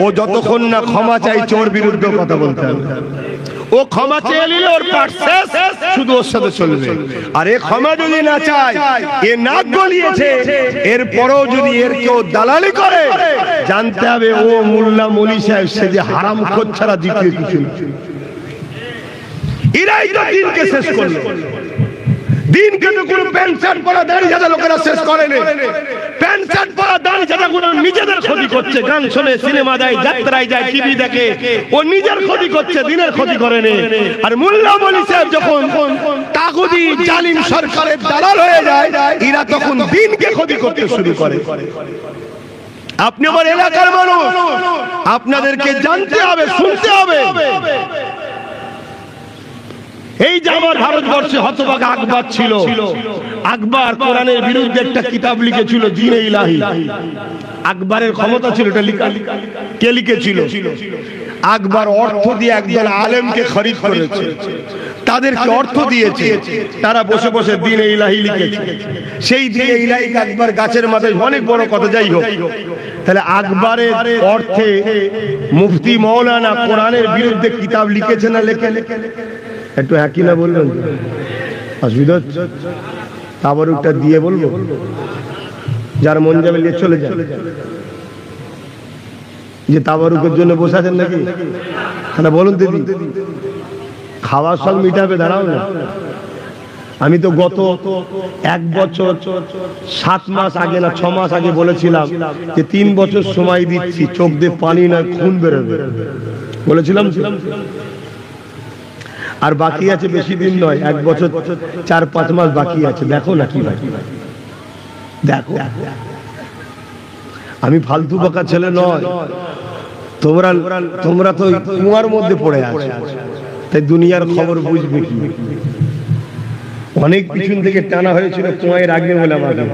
ও যতক্ষণ না ক্ষমা চাইছে ওর বিরুদ্ধে কথা বলতে হবে। ও ক্ষমা চেয়ে নিলে ওর পাঠ শেষ, শুধু ওর সাথে চলবে। আর এ ক্ষমা যদি না চায়, এ নাক গলিয়েছে, এরপরেও যদি এর কেউ দালালি করে, জানতে হবে ও মোল্লা মৌলী সাহেব সে যে হারামখোর ছাড়া দ্বিতীয় কিছু না। এরাই তো দিনকে শেষ করলো। দিনকে তো কোনো প্যান্ট শার্ট পরা দাড়ি সাদা লোকেরা শেষ করেনি। প্যান্ট শার্ট পরা দাড়ি সাদা গুলো নিজেদের ক্ষতি করছে, গান শোনে, সিনেমা যায়, যাত্রায় যায়, টিভি দেখে, ও নিজের ক্ষতি করছে, দিনের ক্ষতি করেনি। আর মোল্লা মৌলী সাহেব যখন তাগুতি জালিম সরকারের দালাল হয়ে যায়, এরা তখন দিনকে ক্ষতি করতে শুরু করে। আপনি আমার এলাকার মানুষ, আপনাদেরকে জানতে হবে, শুনতে হবে। এই যে আমার ভারতবর্ষে হতভাগা আকবর ছিল, আকবর কোরআনের বিরুদ্ধে একটা কিতাব লিখেছিল দ্বীন ইলাহি। আকবরের ক্ষমতা ছিল এটা লিখা। কে লিখেছিল? আকবর অর্থ দিয়ে একজন আলেমকে খরিদ করেছে, তাদেরকে অর্থ দিয়েছে, তারা বসে বসে দ্বীন ইলাহি লিখেছে। সেই দ্বীন ইলাহি আকবর গাছের মাথায় অনেক বড় কথা, যাই হোক। তাহলে আকবরের অর্থে মুফতি মৌলানা কোরআনের বিরুদ্ধে কিতাব লিখেছে না লেখে? একটু একই না বলবেন, অসুবিধা হচ্ছে? আবার ওটা দিয়ে বলবো, যার মন যাবে নিয়ে চলে যায়। যে তাবারুকের জন্য বসে আছেন নাকি? হ্যাঁ বলুন দিদি, খাওয়ার সব মিটাবে, দাঁড়াও না। আমি তো গত 1 বছর 7 মাস আগে না 6 মাস আগে বলেছিলাম যে 3 বছর সময় দিচ্ছি, চোখ দিয়ে পানি না খুন বেরোবে, বলেছিলাম। আর বাকি আছে বেশি দিন নয়, 1 বছর 4-5 মাস বাকি আছে। দেখো না কি বাকি, দেখো। আমি ফালতু বকা ছেলে নয়, তোমরা তো কুয়ার মধ্যে পড়ে আছো, তাই দুনিয়ার খবর বুঝবে কি? অনেক পিছন থেকে টানা হয়েছিল কুয়ায় রাখবে বলে আমাকে,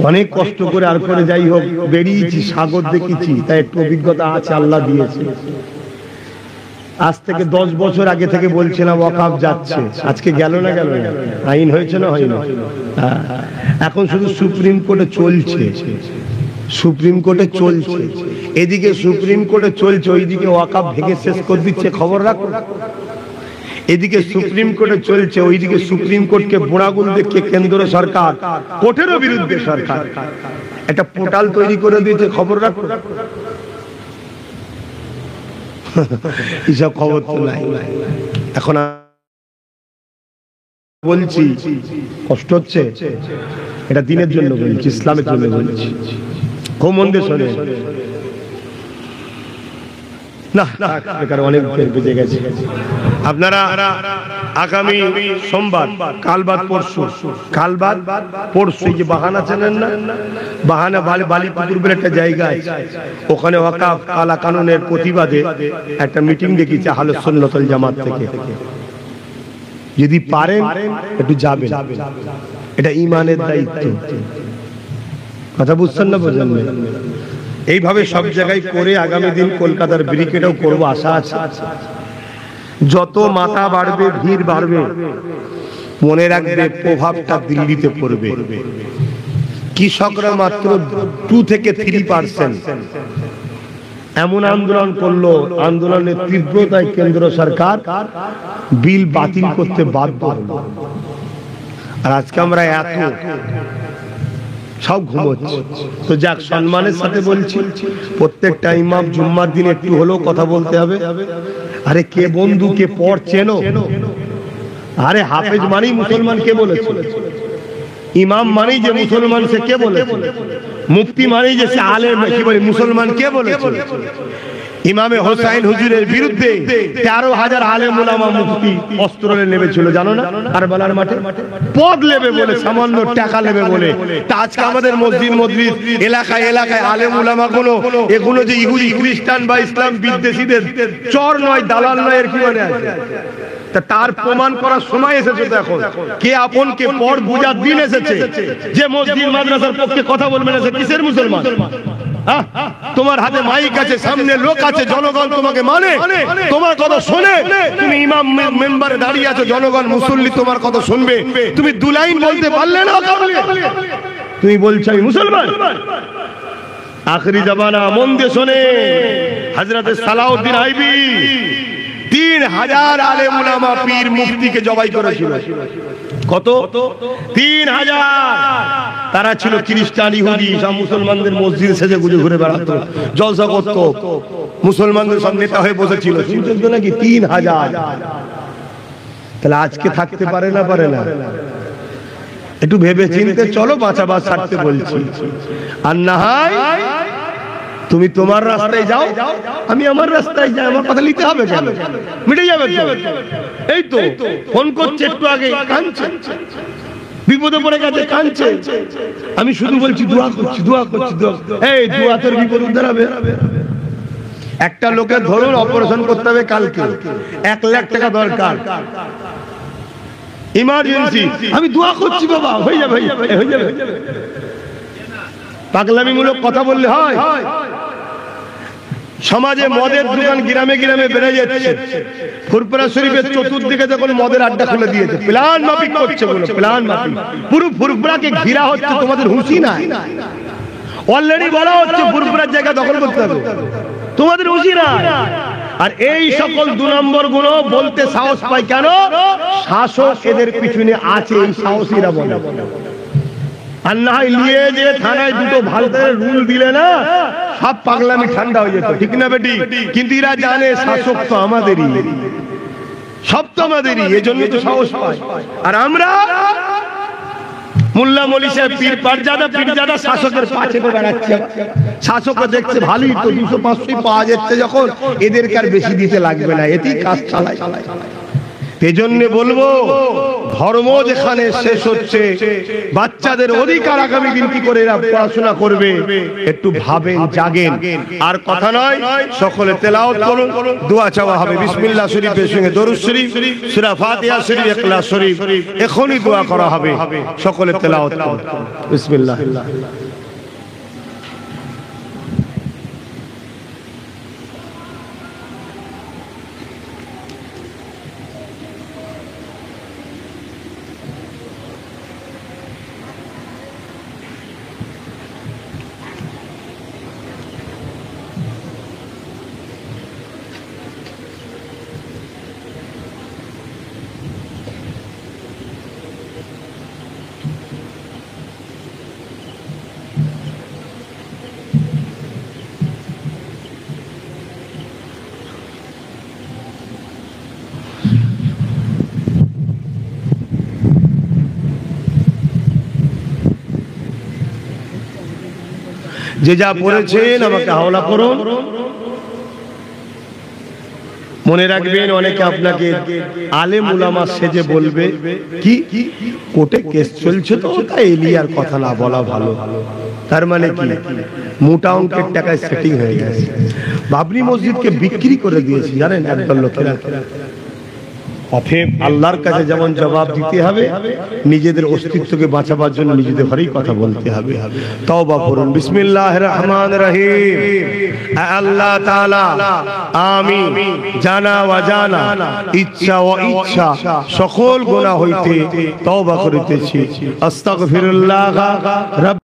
অনেক কষ্ট করে আর করে যাই হোক বেরিয়েছি, সাগর দেখেছি, তাই একটু অভিজ্ঞতা আছে, আল্লাহ দিয়েছে। আজ থেকে 10 বছর আগে থেকে বলছিলাম ওয়াকফ যাচ্ছে, আজকে গেল না? গেল না? আইন হয়েছে না হয়নি? এখন শুধু সুপ্রিম কোর্টে চলছে, সুপ্রিম কোর্টে চলছে। এদিকে সুপ্রিম কোর্টে চলছে, ওইদিকে ওয়াকফ ভেঙে শেষ করে দিচ্ছে, খবর রাখো। এদিকে সুপ্রিম কোর্টে চলছে, ওইদিকে সুপ্রিম কোর্টকে বোড়াগুল দেখে কেন্দ্র সরকার, কোর্টেরও বিরুদ্ধে সরকার একটা পোর্টাল তৈরি করে দিয়েছে, খবর রাখো। এসব খবর তো নাই। এখন বলছি কষ্ট হচ্ছে, এটা দিনের জন্য বলছি, ইসলামের জন্য বলছি। খুব মন দিয়ে শোনে না, অনেক বেজে গেছে। আপনারা আগামী সোমবার, কাল বাদ পরশু যে বাহানা চেনেন না, বাহানা বালিপুকুর বলে একটা জায়গা আছে, ওখানে ওয়াকফ কালা কানুনের প্রতিবাদে একটা মিটিং ডেকেছে আহলে সুন্নাত ওয়াল জামাত থেকে। যদি পারেন একটু যাবেন, এটা ঈমানের দায়িত্ব। কথা বুঝছেন না? বোঝেন না? এইভাবে সব জায়গায় করে আগামী দিন কলকাতার ব্রিকেটেও করব, আশা আছে। যত মাথা বাড়বে, ভিড় বাড়বে, মনে রাখবে প্রভাবটা দিল্লিতে পড়বে। কৃষকরা মাত্র 2 থেকে 3% এমন আন্দোলন করলো, আন্দোলনের তীব্রতায় কেন্দ্র সরকার বিল বাতিল করতে বাধ্য হলো। আর আজকে আমরা এত সব ঘুমোচ্ছে। তো যাক, সম্মানের সাথে বলছি, প্রত্যেকটা ইমাম জুম্মার দিন একটু হলেও কথা বলতে হবে। আরে কে বন্ধু, কে পড় চেনো? আরে হাফেজ মানেই মুসলমান, কে বলেছে? ইমাম মানেই যে মুসলমান, সে কে বলেছে? মুফতি মানেই যে সে আলেম, কি বলে মুসলমান, কে বলেছে? ইমামে হোসাইন হুজুরের বিরুদ্ধে 13,000 আলেম উলামা মুফতি অস্ত্র নেমেছিল, জানো না? কারবালার মাঠে পদ নেবে বলে, সামান্য টাকা নেবে বলে। তা আজকে আমাদের মসজিদ এলাকায় আলেম উলামা এগুলো যে ইহুদি খ্রিস্টান বা ইসলাম বিদ্বেষীদের চর নয়, দালাল নয়, এর কি মানে আছে? তার প্রমাণ করার সময় এসেছে। তো এখন কে আপন কে পর বুঝার দিন এসেছে। যে মসজিদ মাদ্রাসার পক্ষে কথা বলবে না, সে কিসের মুসলমান? তোমার হাতে মাইক আছে, সামনে লোক আছে, জনগণ তোমাকে মানে, তোমার কথা শোনে। তুমি ইমাম মেম্বারে দাঁড়িয়ে আছো, জনগণ মুসল্লি তোমার কথা শুনবে। তুমি 2 লাইন বলতে পারলে না, তুমি বলছো আমি মুসলমান। আখরি জামানা, মন দিয়ে শোনে। হযরত সালাউদ্দিন আইবি 3000 আলেম উলামা পীর মুফতিকে জবাই করেছিল। কত? 3000। তারা ছিল খ্রিস্টান, ইহুদি, সব মুসলমানদের মসজিদ সেজে গুজে ঘুরে বেড়াতো, জলসা করতো, মুসলমানদের সব নেতা হয়ে বসেছিল। শুনছেন তো নাকি? 3000। তাহলে আজকে থাকতে পারে না? পারে না? একটু ভেবে চিনতে চলো, বাঁচাবার স্বার্থে বলছি। আর না হয় তুমি তোমার রাস্তায় যাও, আমি আমার রাস্তায় যাই, আমার কথা নিতে হবে কেন? মিটে যাবে তো। এই তো ফোন করছে একটু আগে, কাঁদছে, বিপদে পড়ে গেছে, কাঁদছে। আমি শুধু বলছি দোয়া করছি, দোয়া করছি, দোয়া। এই দোয়া তোর বিপদ উদ্ধার হবে। একটা লোকের ধরুন অপারেশন করতে হবে কালকে, 1 লাখ টাকা দরকার, ইমার্জেন্সি। আমি দোয়া করছি বাবা হয়ে যাবে, হয়ে যাবে। পাগলামিমূলক কথা বললে হয়? সমাজে মদের দোকান গ্রামে গ্রামে বেড়ে যাচ্ছে। ফুরফুরা শরীফের চতুর্দিকে যখন মদের আড্ডা খুলে দিয়েছে, প্ল্যান মাফিক করছে, বলো প্ল্যান মাফিক। পুরো ফুরফুরাকে ঘিরা হচ্ছে, তোমাদের হুঁশি নাই? অলরেডি বলা হচ্ছে ফুরফুরার জায়গা দখল করতে হবে, তোমাদের হুঁশি নাই? আর এই সকল 2 নম্বর গুলো বলতে সাহস পায় কেন? শাসক এদের পিছনে আছে, এই সাহসীরা বলে। আর না হয় নিয়ে যে থানায় 2টো ভারতের রুল দিলে না, সব পাগলামি ঠান্ডা হয়ে যেত, ঠিক না বেটি? কিন্তু এরা জানে শাসক তো আমাদেরই, সব তো আমাদেরই, এজন্য তো সাহস পায়। আর আমরা মোল্লা মলি সাহেব পীরজাদা শাসকের পাশে বেড়াচ্ছে। শাসকও দেখছে ভালোই তো 200-500 পাওয়া যাচ্ছে যখন, এদেরকে আর বেশি দিতে লাগবে না, এতেই কাজ চালায়। এজন্য বলবো, ধর্ম যেখানে শেষ হচ্ছে, বাচ্চাদের অধিকার আগামী দিন কি করে এরা পড়াশোনা করবে, একটু ভাবেন, জাগেন। আর কথা নয়, সকলে তেলাওয়াত করুন, দোয়া চাওয়া হবে। বিসমিল্লাহ শরীফের সঙ্গে দরুদ শরীফ, সূরা ফাতিহা শরীফ, ইখলাস শরীফ, এখনই দোয়া করা হবে। সকলে তেলাওয়াত করুন। বিসমিল্লাহ। যে যা পড়েছেন আমাকে হাওলা করুন। মনে রাখবেন, অনেকে আপনাকে আলেম উলামা সেজে বলবে, কি কোর্টে কেস চলছে তো তাই এলিয়ার কথা না বলা ভালো। তার মানে কি? মোটা অঙ্কের টাকায় সেটিং হয়ে গেছে। বাবরি মসজিদকে বিক্রি করে দিয়েছি জানেন একদল লোকেরা। অতএব আল্লাহর কাছে যেমন জবাব দিতে হবে, নিজেদের অস্তিত্বকে বাঁচাবার জন্য নিজেদের ঘরেই কথা বলতে হবে। তওবা করুন। বিসমিল্লাহির রহমানির রহিম। আল্লাহ তাআলা আমি জানা অজানা, ইচ্ছা ও ইচ্ছা সকল গুনাহ হইতে তওবা করিতেছি। আস্তাগফিরুল্লাহ।